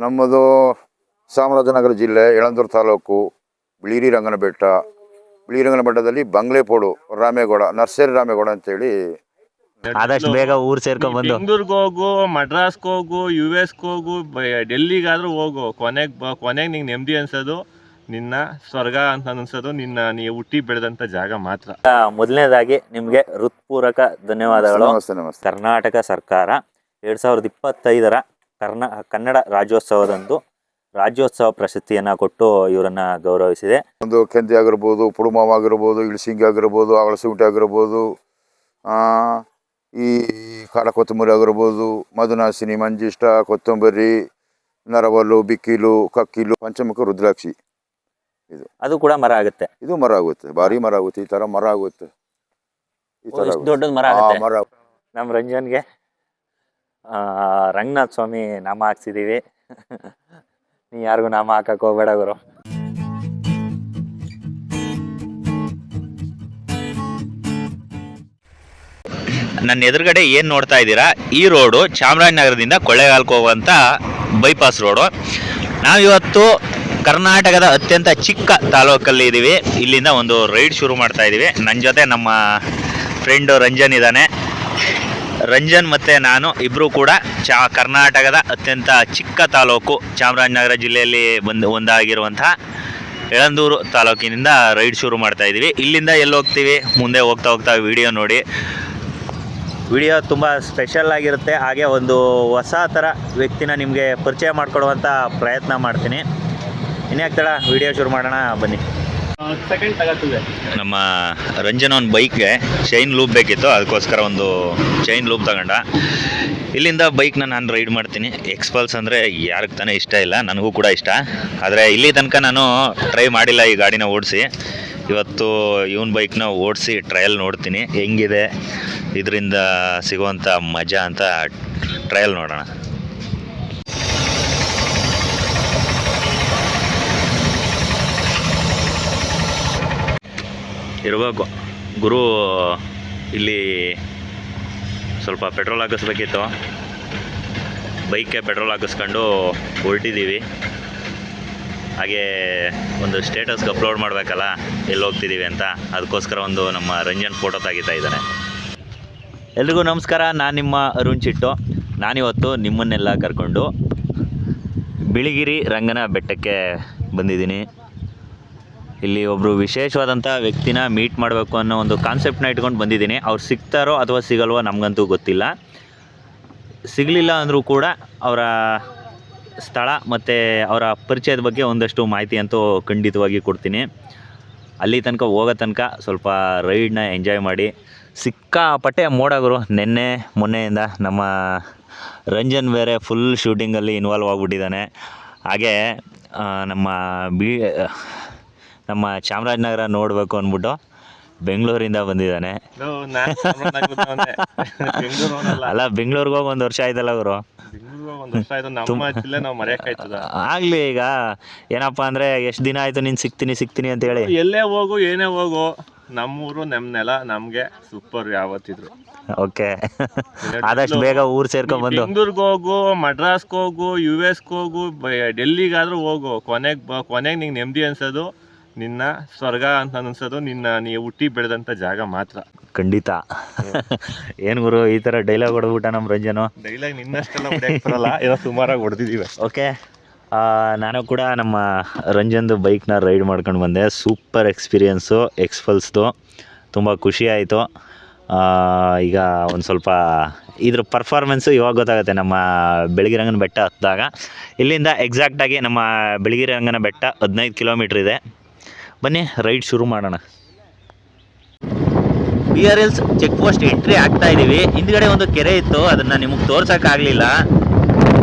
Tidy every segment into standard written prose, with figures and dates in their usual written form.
ನಮ್ಮದು ಚಾಮರಾಜನಗರ ಜಿಲ್ಲೆ ಯಳಂದೂರು ತಾಲೂಕು ಬಿಳಿಗಿರಿ ರಂಗನ ಬೆಟ್ಟ. ಬಿಳಿಗಿರಿ ರಂಗನ ಬೆಟ್ಟದಲ್ಲಿ ಬಂಗ್ಲೆಪೋಡು ರಾಮೇಗೌಡ, ನರ್ಸರಿ ರಾಮೇಗೌಡ ಅಂತೇಳಿ. ಆದಷ್ಟು ಬೇಗ ಊರು ಸೇರ್ಕೊಂಡ್ ಬಂದು ಬೆಂಗಳೂರಿಗೆ ಹೋಗು, ಮಡ್ರಾಸ್ಗೆ ಹೋಗು, US ಹೋಗು, ಡೆಲ್ಲಿಗಾದ್ರೂ ಹೋಗು, ಕೊನೆಗೆ ನಿಂಗೆ ನೆಮ್ಮದಿ ಅನ್ಸೋದು ನಿನ್ನ ಸ್ವರ್ಗ ಅಂತ ಅನ್ಸೋದು ನೀ ಹುಟ್ಟಿ ಬೆಳೆದಂತ ಜಾಗ ಮಾತ್ರ. ಮೊದಲನೇದಾಗಿ ನಿಮ್ಗೆ ಹೃತ್ಪೂರ್ವಕ ಧನ್ಯವಾದಗಳು. ನಮಸ್ತೆ ನಮಸ್ತೆ. ಕರ್ನಾಟಕ ಸರ್ಕಾರ 2025ರ ಕನ್ನಡ ರಾಜ್ಯೋತ್ಸವದಂದು ರಾಜ್ಯೋತ್ಸವ ಪ್ರಶಸ್ತಿಯನ್ನ ಕೊಟ್ಟು ಇವರನ್ನ ಗೌರವಿಸಿದೆ. ಒಂದು ಕೆಂದಿ ಆಗಿರ್ಬೋದು, ಪುಡುಮಾವ ಆಗಿರ್ಬೋದು, ಇಳಿಸಿಂಗಿ ಆಗಿರ್ಬೋದು, ಅವಳಸುಂಟೆ ಆಗಿರ್ಬೋದು, ಈ ಕಾಳ ಕೊತ್ತಂಬರಿ ಆಗಿರ್ಬೋದು, ಮಧುನಾಸಿನಿ, ಮಂಜಿಷ್ಟ, ಕೊತ್ತಂಬರಿ, ನರವಲ್ಲು, ಬಿಕ್ಕಿಲು, ಕಕ್ಕಿಲು, ಪಂಚಮುಖ, ರುದ್ರಾಕ್ಷಿ. ಅದು ಕೂಡ ಮರ ಆಗುತ್ತೆ. ಇದು ಮರ ಆಗುತ್ತೆ, ಭಾರಿ ಮರ ಆಗುತ್ತೆ. ಈ ತರ ಮರ ಆಗುತ್ತೆ. ಈ ತರ ದೊಡ್ಡದ ಮರ ಆಗುತ್ತೆ. ಮರ. ನಮ್ಮ ರಂಜನ್ಗೆ ರಂಗನಾಥ ಸ್ವಾಮಿ ನಾಮ ಹಾಕ್ಸಿದೀವಿ. ನೀ ಯಾರಿಗೂ ನಾಮ ಹಾಕಕ್ ಹೋಗ್ಬೇಡ ಗುರು. ನನ್ನ ಎದುರುಗಡೆ ಏನು ನೋಡ್ತಾ ಇದ್ದೀರಾ, ಈ ರೋಡು ಚಾಮರಾಜನಗರದಿಂದ ಕೊಳ್ಳೇಗಾಲಕ್ಕೆ ಹೋಗುವಂಥ ಬೈಪಾಸ್ ರೋಡು. ನಾವಿವತ್ತು ಕರ್ನಾಟಕದ ಅತ್ಯಂತ ಚಿಕ್ಕ ತಾಲೂಕಲ್ಲಿ ಇದ್ದೀವಿ. ಇಲ್ಲಿಂದ ಒಂದು ರೈಡ್ ಶುರು ಮಾಡ್ತಾ ಇದ್ದೀವಿ. ನನ್ನ ಜೊತೆ ನಮ್ಮ ಫ್ರೆಂಡು ರಂಜನ್ ಇದ್ದಾನೆ. ರಂಜನ್ ಮತ್ತು ನಾನು ಇಬ್ಬರು ಕೂಡ ಕರ್ನಾಟಕದ ಅತ್ಯಂತ ಚಿಕ್ಕ ತಾಲೂಕು ಚಾಮರಾಜನಗರ ಜಿಲ್ಲೆಯಲ್ಲಿ ಒಂದಾಗಿರುವಂಥ ಯಳಂದೂರು ತಾಲೂಕಿನಿಂದ ರೈಡ್ ಶುರು ಮಾಡ್ತಾ ಇದ್ದೀವಿ. ಇಲ್ಲಿಂದ ಎಲ್ಲಿ ಹೋಗ್ತೀವಿ, ಮುಂದೆ ಹೋಗ್ತಾ ಹೋಗ್ತಾ ವಿಡಿಯೋ ನೋಡಿ. ವಿಡಿಯೋ ತುಂಬ ಸ್ಪೆಷಲ್ ಆಗಿರುತ್ತೆ. ಹಾಗೆ ಒಂದು ಹೊಸ ಥರ ವ್ಯಕ್ತಿನ ನಿಮಗೆ ಪರಿಚಯ ಮಾಡಿಕೊಡುವಂಥ ಪ್ರಯತ್ನ ಮಾಡ್ತೀನಿ. ಇನ್ಯಾಕೆ ತಡ, ವಿಡಿಯೋ ಶುರು ಮಾಡೋಣ ಬನ್ನಿ. ಸೆಕೆಂಡ್ ತಗೋತಿದೆ. ನಮ್ಮ ರಂಜನ್ ಒಂದು ಬೈಕ್ಗೆ ಚೈನ್ ಲೂಪ್ ಬೇಕಿತ್ತು, ಅದಕ್ಕೋಸ್ಕರ ಒಂದು ಚೈನ್ ಲೂಪ್ ತಗೊಂಡ. ಇಲ್ಲಿಂದ ಬೈಕ್ನ ನಾನು ರೈಡ್ ಮಾಡ್ತೀನಿ. ಎಕ್ಸ್ಪಲ್ಸ್ ಅಂದರೆ ಯಾರಿಗೆ ತಾನೇ ಇಷ್ಟ ಇಲ್ಲ, ನನಗೂ ಕೂಡ ಇಷ್ಟ. ಆದರೆ ಇಲ್ಲಿ ತನಕ ನಾನು ಟ್ರೈ ಮಾಡಿಲ್ಲ ಈ ಗಾಡಿನ ಓಡಿಸಿ. ಇವತ್ತು ಇವನ್ ಬೈಕ್ನ ಓಡಿಸಿ ಟ್ರಯಲ್ ನೋಡ್ತೀನಿ ಹೆಂಗಿದೆ, ಇದರಿಂದ ಸಿಗುವಂಥ ಮಜಾ ಅಂತ ಟ್ರಯಲ್ ನೋಡೋಣ. ಇರಬೇಕು ಗುರು. ಇಲ್ಲಿ ಸ್ವಲ್ಪ ಪೆಟ್ರೋಲ್ ಹಾಕಿಸ್ಬೇಕಿತ್ತು. ಬೈಕ್ಗೆ ಪೆಟ್ರೋಲ್ ಹಾಕಿಸ್ಕೊಂಡು ಹೊರಟಿದ್ದೀವಿ. ಹಾಗೆ ಒಂದು ಸ್ಟೇಟಸ್ಗೆ ಅಪ್ಲೋಡ್ ಮಾಡಬೇಕಲ್ಲ ಎಲ್ಲಿ ಹೋಗ್ತಿದ್ದೀವಿ ಅಂತ, ಅದಕ್ಕೋಸ್ಕರ ಒಂದು ನಮ್ಮ ರಂಜನ್ ಫೋಟೋ ತೆಗಿತಾ ಇದ್ದಾನೆ. ಎಲ್ರಿಗೂ ನಮಸ್ಕಾರ, ನಾನು ನಿಮ್ಮ ಅರುಣ್ ಚಿಟ್ಟು. ನಾನಿವತ್ತು ನಿಮ್ಮನ್ನೆಲ್ಲ ಕರ್ಕೊಂಡು ಬಿಳಿಗಿರಿ ರಂಗನ ಬೆಟ್ಟಕ್ಕೆ ಬಂದಿದ್ದೀನಿ. ಇಲ್ಲಿ ಒಬ್ಬರು ವಿಶೇಷವಾದಂಥ ವ್ಯಕ್ತಿನ ಮೀಟ್ ಮಾಡಬೇಕು ಅನ್ನೋ ಒಂದು ಕಾನ್ಸೆಪ್ಟನ್ನ ಇಟ್ಕೊಂಡು ಬಂದಿದ್ದೀನಿ. ಅವ್ರು ಸಿಗ್ತಾರೋ ಅಥವಾ ಸಿಗಲ್ವೋ ನಮಗಂತೂ ಗೊತ್ತಿಲ್ಲ. ಸಿಗಲಿಲ್ಲ ಅಂದರೂ ಕೂಡ ಅವರ ಸ್ಥಳ ಮತ್ತು ಅವರ ಪರಿಚಯದ ಬಗ್ಗೆ ಒಂದಷ್ಟು ಮಾಹಿತಿ ಅಂತೂ ಖಂಡಿತವಾಗಿ ಕೊಡ್ತೀನಿ. ಅಲ್ಲಿ ತನಕ ಹೋಗೋ ತನಕ ಸ್ವಲ್ಪ ರೈಡ್ನ ಎಂಜಾಯ್ ಮಾಡಿ. ಸಿಕ್ಕಾಪಟ್ಟೆ ಮೋಡಗರು ನೆನ್ನೆ ಮೊನ್ನೆಯಿಂದ. ನಮ್ಮ ರಂಜನ್ ಬೇರೆ ಫುಲ್ ಶೂಟಿಂಗಲ್ಲಿ ಇನ್ವಾಲ್ವ್ ಆಗಿಬಿಟ್ಟಿದ್ದಾನೆ. ಹಾಗೆ ನಮ್ಮ ಚಾಮರಾಜನಗರ ನೋಡಬೇಕು ಅಂದ್ಬಿಟ್ಟು ಬೆಂಗಳೂರಿಂದ ಬಂದಿದ್ದಾನೆ. ಅಲ್ಲ, ಬೆಂಗಳೂರಿಗೆ ಹೋಗಿ ಒಂದು ವರ್ಷ ಆಯ್ತಲ್ಲ ಅವರು. ಆಗ್ಲಿ, ಈಗ ಏನಪ್ಪಾ ಅಂದ್ರೆ ಎಷ್ಟು ದಿನ ಆಯ್ತು ನೀನು ಸಿಗ್ತೀನಿ ಅಂತ ಹೇಳಿ. ಎಲ್ಲೇ ಹೋಗು ಏನೇ ಹೋಗು, ನಮ್ಮೂರು ನಮ್ಮ ನೆಲ ನಮ್ಗೆ ಸೂಪರ್ ಯಾವತ್ತಿದ್ರು. ಓಕೆ, ಆದಷ್ಟು ಬೇಗ ಊರು ಸೇರ್ಕೊಂಡ್ ಬಂದು ಬೆಂಗಳೂರಿಗೆ ಹೋಗು, ಮಡ್ರಾಸ್ಗೆ ಹೋಗು, US ಹೋಗು, ಡೆಲ್ಲಿಗಾದ್ರೂ ಹೋಗು, ಕೊನೆಗೆ ನಿಂಗೆ ನೆಮ್ಮದಿ ಅನ್ಸೋದು ನಿನ್ನ ಸ್ವರ್ಗ ಅಂತ ಅನ್ಸೋದು ನೀ ಹುಟ್ಟಿ ಬೆಳೆದಂತ ಜಾಗ ಮಾತ್ರ. ಖಂಡಿತ. ಏನ್ ಗುರು ಈ ತರ ಡೈಲಾಗ್ ಹೊಡೆದ್ಬಿಟ್ಟ ನಮ್ಮ ರಂಜನು. ಡೈಲಾಗ್ ನಿನ್ನಷ್ಟೆಲ್ಲ ಹೊಡೆಯಲ್ಲ, ಸುಮಾರಾಗಿ ಹೊಡೆದಿದ್ದೀವಿ. ಓಕೆ, ನಾನು ಕೂಡ ನಮ್ಮ ರಂಜನ್ದು ಬೈಕ್ನ ರೈಡ್ ಮಾಡ್ಕೊಂಡು ಬಂದೆ. ಸೂಪರ್ ಎಕ್ಸ್ಪೀರಿಯೆನ್ಸು, ಎಕ್ಸ್ಪಲ್ಸ್ದು. ತುಂಬ ಖುಷಿ ಆಯಿತು. ಈಗ ಒಂದು ಸ್ವಲ್ಪ ಇದ್ರ ಪರ್ಫಾರ್ಮೆನ್ಸು ಇವಾಗ ಗೊತ್ತಾಗುತ್ತೆ ನಮ್ಮ ಬಿಳಿಗಿರಿ ರಂಗನ ಬೆಟ್ಟ ಹತ್ತಿದಾಗ. ಇಲ್ಲಿಂದ ಎಕ್ಸಾಕ್ಟಾಗಿ ನಮ್ಮ ಬಿಳಿಗಿರಿ ರಂಗನ ಬೆಟ್ಟ 15 ಕಿಲೋಮೀಟ್ರ್ ಇದೆ. ಬನ್ನಿ ರೈಡ್ ಶುರು ಮಾಡೋಣ. BRLs ಚೆಕ್ ಪೋಸ್ಟ್ ಎಂಟ್ರಿ ಆಗ್ತಾ ಇದ್ದೀವಿ. ಹಿಂದ್ಗಡೆ ಒಂದು ಕೆರೆ ಇತ್ತು, ಅದನ್ನು ನಿಮಗೆ ತೋರ್ಸೋಕ್ಕಾಗಲಿಲ್ಲ.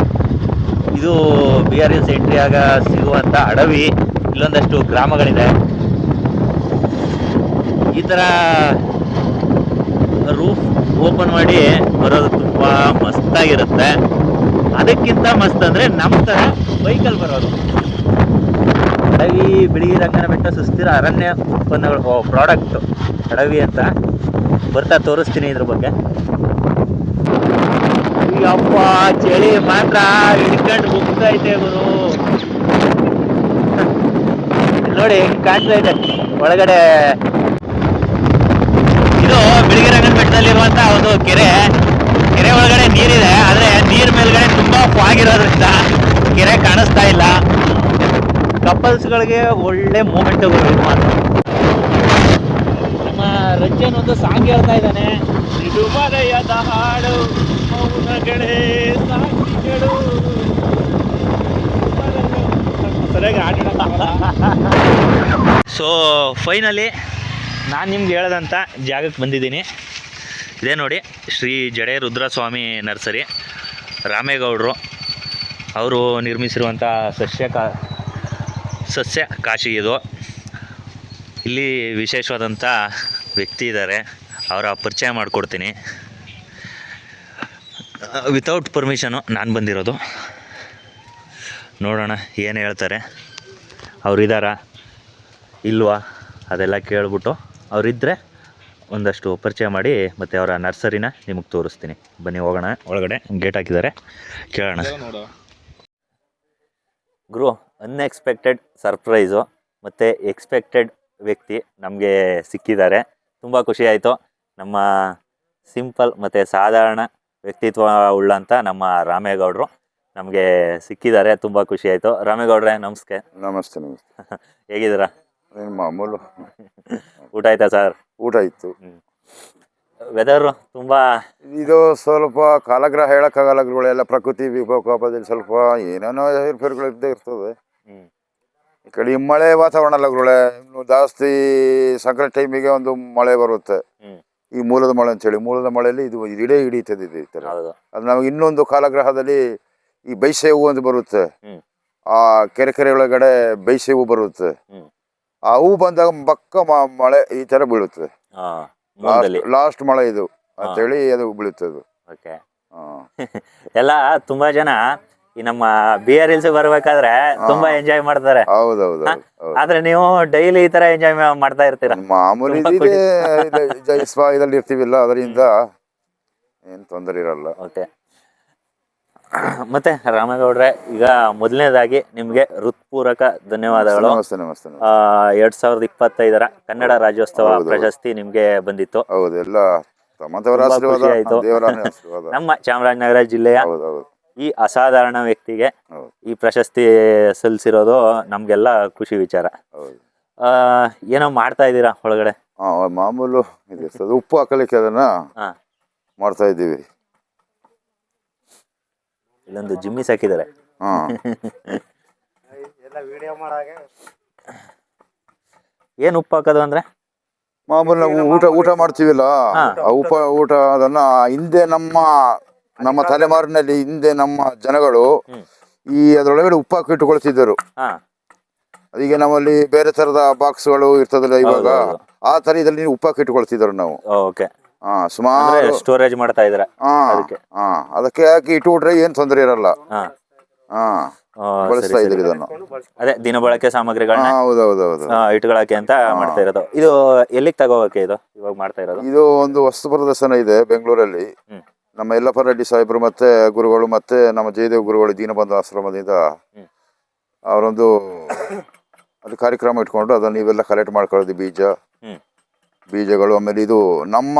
ಇದು BRLs ಎಂಟ್ರಿ ಆಗ ಸಿಗುವಂಥ ಅಡವಿ. ಇಲ್ಲೊಂದಷ್ಟು ಗ್ರಾಮಗಳಿದೆ. ಈ ಥರ ರೂಫ್ ಓಪನ್ ಮಾಡಿ ಬರೋದು ತುಂಬ ಮಸ್ತಾಗಿರುತ್ತೆ. ಅದಕ್ಕಿಂತ ಮಸ್ತ್ ಅಂದರೆ ನಮ್ಮ ಥರ ಬೈಕಲ್ಲಿ ಬರೋದು. ಅಡವಿ ಬಿಳಿಗಿರಿ ರಂಗನ ಬೆಟ್ಟ ಸುಸ್ಥಿರ ಅರಣ್ಯ ಉತ್ಪನ್ನಗಳು ಪ್ರಾಡಕ್ಟ್ ಅಡವಿ ಅಂತ ಬರ್ತಾ ತೋರಿಸ್ತೀನಿ ಇದ್ರ ಬಗ್ಗೆ. ಯಪ್ಪ ಚಳಿ ಮಾತ್ರ ಹಿಡ್ಕೊಂಡು ಕಾಣ್ತೈತೆ ಗುರು. ನೋಡಿ ಹೆಂಗ್ ಕಾಣ್ತಾ ಇದೆ ಒಳಗಡೆ. ಇದು ಬಿಳಿಗಿರಿ ಬೆಟ್ಟದಲ್ಲಿರುವಂತ ಒಂದು ಕೆರೆ ಒಳಗಡೆ ನೀರಿದೆ, ಆದ್ರೆ ನೀರ್ ಮೇಲ್ಗಡೆ ತುಂಬಾ ಫಾಗ್ ಇರೋದ್ರಿಂದ ಕೆರೆ ಕಾಣಿಸ್ತಾ ಇಲ್ಲ. ಕಪಲ್ಸ್ಗಳಿಗೆ ಒಳ್ಳೆ ಮೂಮೆಂಟ್ಗಳು ಇದು ಮಾತ್ರ. ನಮ್ಮ ರಂಜನ್ ಒಂದು ಸಾಂಗ್ ಹೇಳ್ತಾ ಇದ್ದಾನೆ, ಇದು ಮರೆಯದ ಹಾಡು ಮೌನಗಳೇ ಸಾಕ್ಷಿಗಳು. ಸರಿಯಾಗಿ ಹಾಡಿಡೋಕ್ಕಾಗಲ್ಲ. ಸೊ ಫೈನಲಿ ನಾನು ನಿಮ್ಗೆ ಹೇಳ್ದಂಥ ಜಾಗಕ್ಕೆ ಬಂದಿದ್ದೀನಿ. ಇದೇ ನೋಡಿ, ಶ್ರೀ ಜಡೆ ರುದ್ರಸ್ವಾಮಿ ನರ್ಸರಿ, ರಾಮೇಗೌಡರು ಅವರು ನಿರ್ಮಿಸಿರುವಂಥ ಸಸ್ಯ ಕಾಶಿ ಇದು. ಇಲ್ಲಿ ವಿಶೇಷವಾದಂಥ ವ್ಯಕ್ತಿ ಇದ್ದಾರೆ, ಅವರ ಪರಿಚಯ ಮಾಡಿಕೊಡ್ತೀನಿ. ವಿತೌಟ್ ಪರ್ಮಿಷನು ನಾನು ಬಂದಿರೋದು. ನೋಡೋಣ ಏನು ಹೇಳ್ತಾರೆ, ಅವರಿದ್ದಾರಾ ಇಲ್ವಾ ಅದೆಲ್ಲ ಕೇಳ್ಬಿಟ್ಟು, ಅವರಿದ್ದರೆ ಒಂದಷ್ಟು ಪರಿಚಯ ಮಾಡಿ ಮತ್ತು ಅವರ ನರ್ಸರಿನ ನಿಮಗೆ ತೋರಿಸ್ತೀನಿ. ಬನ್ನಿ ಹೋಗೋಣ. ಒಳಗಡೆ ಗೇಟ್ ಹಾಕಿದ್ದಾರೆ, ಕೇಳೋಣ. ಗುರು, ಅನ್ಎಕ್ಸ್ಪೆಕ್ಟೆಡ್ ಸರ್ಪ್ರೈಸು ಮತ್ತು ಎಕ್ಸ್ಪೆಕ್ಟೆಡ್ ವ್ಯಕ್ತಿ ನಮಗೆ ಸಿಕ್ಕಿದ್ದಾರೆ. ತುಂಬ ಖುಷಿ ಆಯಿತು. ನಮ್ಮ ಸಿಂಪಲ್ ಮತ್ತು ಸಾಧಾರಣ ವ್ಯಕ್ತಿತ್ವ ಉಳ್ಳಂಥ ನಮ್ಮ ರಾಮೇಗೌಡರು ನಮಗೆ ಸಿಕ್ಕಿದ್ದಾರೆ. ತುಂಬ ಖುಷಿ ಆಯಿತು. ರಾಮೇಗೌಡ್ರೆ ನಮಸ್ತೆ. ನಮಸ್ತೆ. ಹೇಗಿದ್ದೀರಾ? ಮಾಮೂಲು. ಊಟ ಆಯ್ತಾ ಸರ್? ಊಟ ಇತ್ತು. ವೆದರು ತುಂಬ ಇದು ಸ್ವಲ್ಪ ಕಾಲಗ್ರಹ ಹೇಳಕ್ಕಾಗಲ್ಲ ಗುರುಗಳೆಲ್ಲ. ಪ್ರಕೃತಿ ವಿಕೋಪದಲ್ಲಿ ಸ್ವಲ್ಪ ಏನೇನೋ ಏರ್ಪೇರುಗಳು ಇದ್ದೇ ಇರ್ತದೆ. ಈ ಕಡೆ ಮಳೆ ವಾತಾವರಣ ಅಲ್ಲ ಗುರುಗಳೇ, ಜಾಸ್ತಿ ಸಂಕ್ರಾಂತಿ ಟೈಮಿಗೆ ಒಂದು ಮಳೆ ಬರುತ್ತೆ, ಈ ಮೂಲದ ಮಳೆ ಅಂತೇಳಿ. ಮೂಲದ ಮಳೆಯಲ್ಲಿ ಇದು ಇಡೀ ಹಿಡಿತದೆ ಈ ಥರ. ಅದು ನಮಗೆ ಇನ್ನೊಂದು ಕಾಲಗ್ರಹದಲ್ಲಿ ಈ ಬೈಸೇವು ಅಂತ ಬರುತ್ತೆ, ಆ ಕೆರೆ ಒಳಗಡೆ ಬೈಸೇವು ಬರುತ್ತೆ. ಆ ಹೂ ಬಂದಾಗ ಬಕ್ಕ ಮಳೆ ಈ ತರ ಬೀಳುತ್ತೆ. ಲಾಸ್ಟ್ ಮಳೆ ಇದು ಅಂತೇಳಿ ಅದು ಬೀಳುತ್ತೆ. ಎಲ್ಲ ತುಂಬಾ ಜನ ಈ ನಮ್ಮ ಬಿಆರ್ ಹಿಲ್ಸ್ ಬರ್ಬೇಕಾದ್ರೆ ತುಂಬಾ ಎಂಜಾಯ್ ಮಾಡ್ತಾರೆ. ಹೌದೌದು. ಆದ್ರೆ ನೀವು ಡೈಲಿ ಈ ತರ ಎಂಜಾಯ್ ಮಾಡ್ತಾ ಇರ್ತೀರಾ? ಮಾಮೂಲಿ ಇದ್ರಲ್ಲಿ ಇರ್ತೀವಿಲ್ಲ, ಅದರಿಂದ ಏನ್ ತೊಂದರೆ ಇರಲ್ಲ. ಓಕೆ. ಮತ್ತೆ ರಾಮೇಗೌಡ್ರೆ, ಈಗ ಮೊದಲನೇದಾಗಿ ನಿಮ್ಗೆ ಹೃತ್ಪೂರ್ವಕ ಧನ್ಯವಾದಗಳು. 2025 ಕನ್ನಡ ರಾಜ್ಯೋತ್ಸವ ಪ್ರಶಸ್ತಿ ನಿಮ್ಗೆ ಬಂದಿತ್ತು. ಹೌದು, ಎಲ್ಲ ಆಯ್ತು. ನಮ್ಮ ಚಾಮರಾಜನಗರ ಜಿಲ್ಲೆಯ ಈ ಅಸಾಧಾರಣ ವ್ಯಕ್ತಿಗೆ ಈ ಪ್ರಶಸ್ತಿ ಸಲ್ಲಿಸಿರೋದು ನಮ್ಗೆಲ್ಲ ಖುಷಿ ವಿಚಾರ. ಏನೋ ಮಾಡ್ತಾ ಇದ್ದೀರಾ ಒಳಗಡೆ? ಮಾಮೂಲು ಉಪ್ಪು ಹಾಕಲಿಕ್ಕೆ ಅದನ್ನ ಮಾಡ್ತಾ ಇದ್ದೀವಿ. ಇಲ್ಲೊಂದು ಜಿಮ್ಮಿಸ್ ಹಾಕಿದ್ದಾರೆ. ಏನ್ ಉಪ್ಪು ಹಾಕೋದು ಅಂದ್ರೆ ಮಾಮೂಲು ನಾವು ಊಟ ಮಾಡ್ತೀವಿಲ್ಲ, ಊಟ ಅದನ್ನ ಹಿಂದೆ ನಮ್ಮ ತಲೆಮಾರಿನಲ್ಲಿ ಹಿಂದೆ ನಮ್ಮ ಜನಗಳು ಈ ಅದರೊಳಗಡೆ ಉಪ್ಪು ಹಾಕಿ ಇಟ್ಟುಕೊಳ್ತಿದ್ದರು. ಅದೀಗ ನಮ್ಮಲ್ಲಿ ಬೇರೆ ತರದ ಬಾಕ್ಸ್ಗಳು ಇರ್ತದಲ್ಲ ಇವಾಗ, ಆ ತರ ಇದ್ರಲ್ಲಿ ಉಪ್ಪು ಹಾಕಿ ಇಟ್ಕೊಳ್ತಿದ್ರು ನಾವು. ಸುಮಾರು ಸ್ಟೋರೇಜ್ ಮಾಡ್ತಾ ಇದ್ರ. ಅದಕ್ಕೆ ಹಾಕಿ ಇಟ್ಟುಬಿಟ್ರೆ ಏನ್ ತೊಂದರೆ ಇರಲ್ಲ. ಬಳಸ್ತಾ ಇದ್ರಿ ಇದನ್ನು. ಅದೇ ದಿನ ಬಳಕೆ ಸಾಮಗ್ರಿಗಳನ್ನ ಇಟ್ಕೊಳಕ್ಕೆ ಅಂತ ಮಾಡ್ತಾ ಇರೋದು. ಇದು ಎಲ್ಲಿಗೆ ತಗೋಕೆ ಇದು ಇವಾಗ ಮಾಡ್ತಾ ಇರೋದು? ಇದು ಒಂದು ವಸ್ತು ಪ್ರದರ್ಶನ ಇದೆ ಬೆಂಗಳೂರಲ್ಲಿ. ನಮ್ಮ ಯಲ್ಲಪ್ಪ ರೆಡ್ಡಿ ಸಾಹೇಬ್ರು ಮತ್ತೆ ಗುರುಗಳು ಮತ್ತೆ ನಮ್ಮ ಜಯದೇವ್ ಗುರುಗಳು ದೀನಬಂಧು ಆಶ್ರಮದಿಂದ ಅವರೊಂದು ಅದು ಕಾರ್ಯಕ್ರಮ ಇಟ್ಕೊಂಡು ಅದನ್ನ ನೀವೆಲ್ಲ ಕಲೆಕ್ಟ್ ಮಾಡ್ಕೊಳ್ಳೋದು, ಬೀಜಗಳು. ಆಮೇಲೆ ಇದು ನಮ್ಮ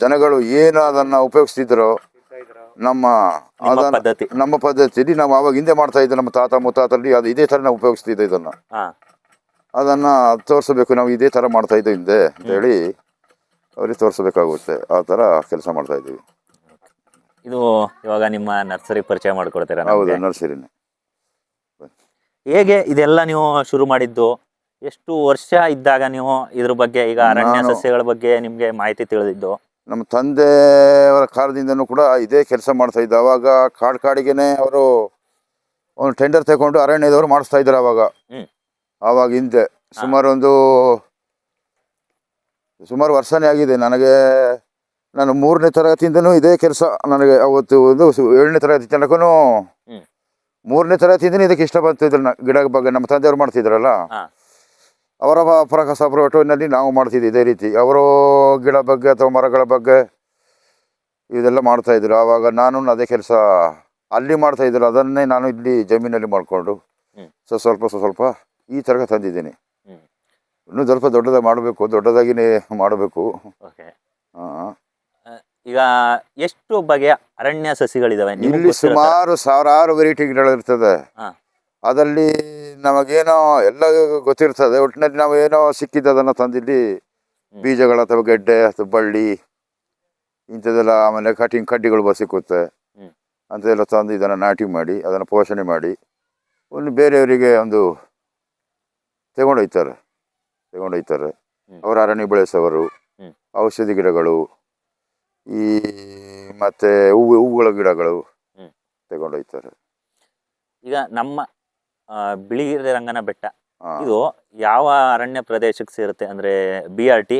ಜನಗಳು ಏನು ಅದನ್ನ ಉಪಯೋಗಿಸ್ತಿದ್ರು, ನಮ್ಮ ಪದ್ಧತಿ ನಾವು ಅವಾಗ ಹಿಂದೆ ಮಾಡ್ತಾ ಇದ್ದೆ. ನಮ್ಮ ತಾತ ಮುತ್ತಾತಲ್ಲಿ ಅದು ಇದೇ ತರ ನಾವು ಉಪಯೋಗಿಸ್ತಿದ್ದೆ. ಅದನ್ನ ತೋರಿಸಬೇಕು, ನಾವು ಇದೇ ತರ ಮಾಡ್ತಾ ಇದ್ದೆ ಹಿಂದೆ ಅಂತ ಹೇಳಿ ಅವ್ರಿಗೆ ತೋರಿಸಬೇಕಾಗುತ್ತೆ. ಆ ತರ ಕೆಲಸ ಮಾಡ್ತಾ ಇದ್ದೀವಿ. ಇದು ಇವಾಗ ನಿಮ್ಮ ನರ್ಸರಿ ಪರಿಚಯ ಮಾಡ್ಕೊಡ್ತೀರಾ? ಹೌದು, ನರ್ಸರಿನೇ. ಹೇಗೆ ಇದೆಲ್ಲ ನೀವು ಶುರು ಮಾಡಿದ್ದು? ಎಷ್ಟು ವರ್ಷ ಇದ್ದಾಗ ನೀವು ಇದ್ರ ಬಗ್ಗೆ, ಈಗ ಅರಣ್ಯ ಸಸ್ಯಗಳ ಬಗ್ಗೆ ನಿಮ್ಗೆ ಮಾಹಿತಿ ತಿಳಿದಿದ್ದು? ನಮ್ಮ ತಂದೆಯವರ ಕಾಲದಿಂದನೂ ಕೂಡ ಇದೇ ಕೆಲಸ ಮಾಡ್ತಾ ಇದ್ದ. ಅವಾಗ ಕಾಡಿಗೆನೆ ಅವರು ಒಂದು ಟೆಂಡರ್ ತಗೊಂಡು ಅರಣ್ಯದವರು ಮಾಡಿಸ್ತಾ ಇದ್ರು ಅವಾಗ ಹಿಂದೆ. ಸುಮಾರು ವರ್ಷನೇ ಆಗಿದೆ ನನಗೆ. ನಾನು 3ನೇ ತರಗತಿಯಿಂದನೂ ಇದೇ ಕೆಲಸ. ನನಗೆ ಅವತ್ತು ಒಂದು 7ನೇ ತರಗತಿ ತನಕೂ 3ನೇ ತರಗತಿಯಿಂದನೂ ಇದಕ್ಕೆ ಇಷ್ಟ ಬಂತಿದ್ರು. ಗಿಡ ಬಗ್ಗೆ ನಮ್ಮ ತಂದೆಯವರು ಮಾಡ್ತಿದ್ರಲ್ಲ, ಅವರ ಪ್ರಕಾಶಪುರದಲ್ಲಿ ನಾವು ಮಾಡ್ತಿದ್ವಿ ಇದೇ ರೀತಿ. ಅವರು ಗಿಡ ಬಗ್ಗೆ ಅಥವಾ ಮರಗಳ ಬಗ್ಗೆ ಇದೆಲ್ಲ ಮಾಡ್ತಾ ಇದ್ರು. ಆವಾಗ ನಾನು ಅದೇ ಕೆಲಸ ಅಲ್ಲಿ ಮಾಡ್ತಾ ಇದ್ರು ಅದನ್ನೇ ನಾನು ಇಲ್ಲಿ ಜಮೀನಲ್ಲಿ ಮಾಡಿಕೊಂಡು ಹ್ಮ್. ಸ್ವಲ್ಪ ಈ ಥರ ತಂದಿದ್ದೀನಿ. ಹ್ಮ್. ಇನ್ನೂ ಸ್ವಲ್ಪ ದೊಡ್ಡದಾಗಿ ಮಾಡಬೇಕು, ದೊಡ್ಡದಾಗಿನೇ ಮಾಡಬೇಕು. ಓಕೆ. ಹಾಂ, ಈಗ ಎಷ್ಟು ಬಗೆಯ ಅರಣ್ಯ ಸಸಿಗಳಿದಾವೆ ನಿಮ್ಗೆ ಇಲ್ಲಿ ಗೊತ್ತಿರೋ ಥರ? ಸುಮಾರು ಸಾವಿರಾರು ವೆರೈಟಿ ಗಿಡಗಳಿರ್ತದೆ. ಹಾ. ಅದರಲ್ಲಿ ನಮಗೇನೋ ಎಲ್ಲ ಗೊತ್ತಿರ್ತದೆ. ಒಟ್ಟಿನಲ್ಲಿ ನಾವು ಏನೋ ಸಿಕ್ಕಿದ್ದದನ್ನು ತಂದಿಲ್ಲಿ ಬೀಜಗಳು ಅಥವಾ ಗೆಡ್ಡೆ ಅಥವಾ ಬಳ್ಳಿ ಇಂಥದ್ದೆಲ್ಲ, ಆಮೇಲೆ ಕಡ್ಡಿಗಳು ಸಿಕ್ಕುತ್ತೆ ಹ್ಮ್. ಅಂಥದ್ದೆಲ್ಲ ತಂದು ಇದನ್ನು ನಾಟಿ ಮಾಡಿ ಅದನ್ನು ಪೋಷಣೆ ಮಾಡಿ ಒಂದು ಬೇರೆಯವರಿಗೆ ಒಂದು ತಗೊಂಡೊಯ್ತಾರೆ. ಹ್ಮ್. ಅವರು ಅರಣ್ಯ ಬೆಳೆಸೋರು, ಹ್ಮ್. ಔಷಧಿ ಗಿಡಗಳು, ಈ ಮತ್ತು ಹೂವುಗಳ ಗಿಡಗಳು ಹ್ಮ್. ತಗೊಂಡೊಯ್ತಾರೆ. ಈಗ ನಮ್ಮ ಬಿಳಿಗಿರಿ ರಂಗನ ಬೆಟ್ಟ ಹಾಂ, ಇದು ಯಾವ ಅರಣ್ಯ ಪ್ರದೇಶಕ್ಕೆ ಸೇರುತ್ತೆ ಅಂದ್ರೆ BRT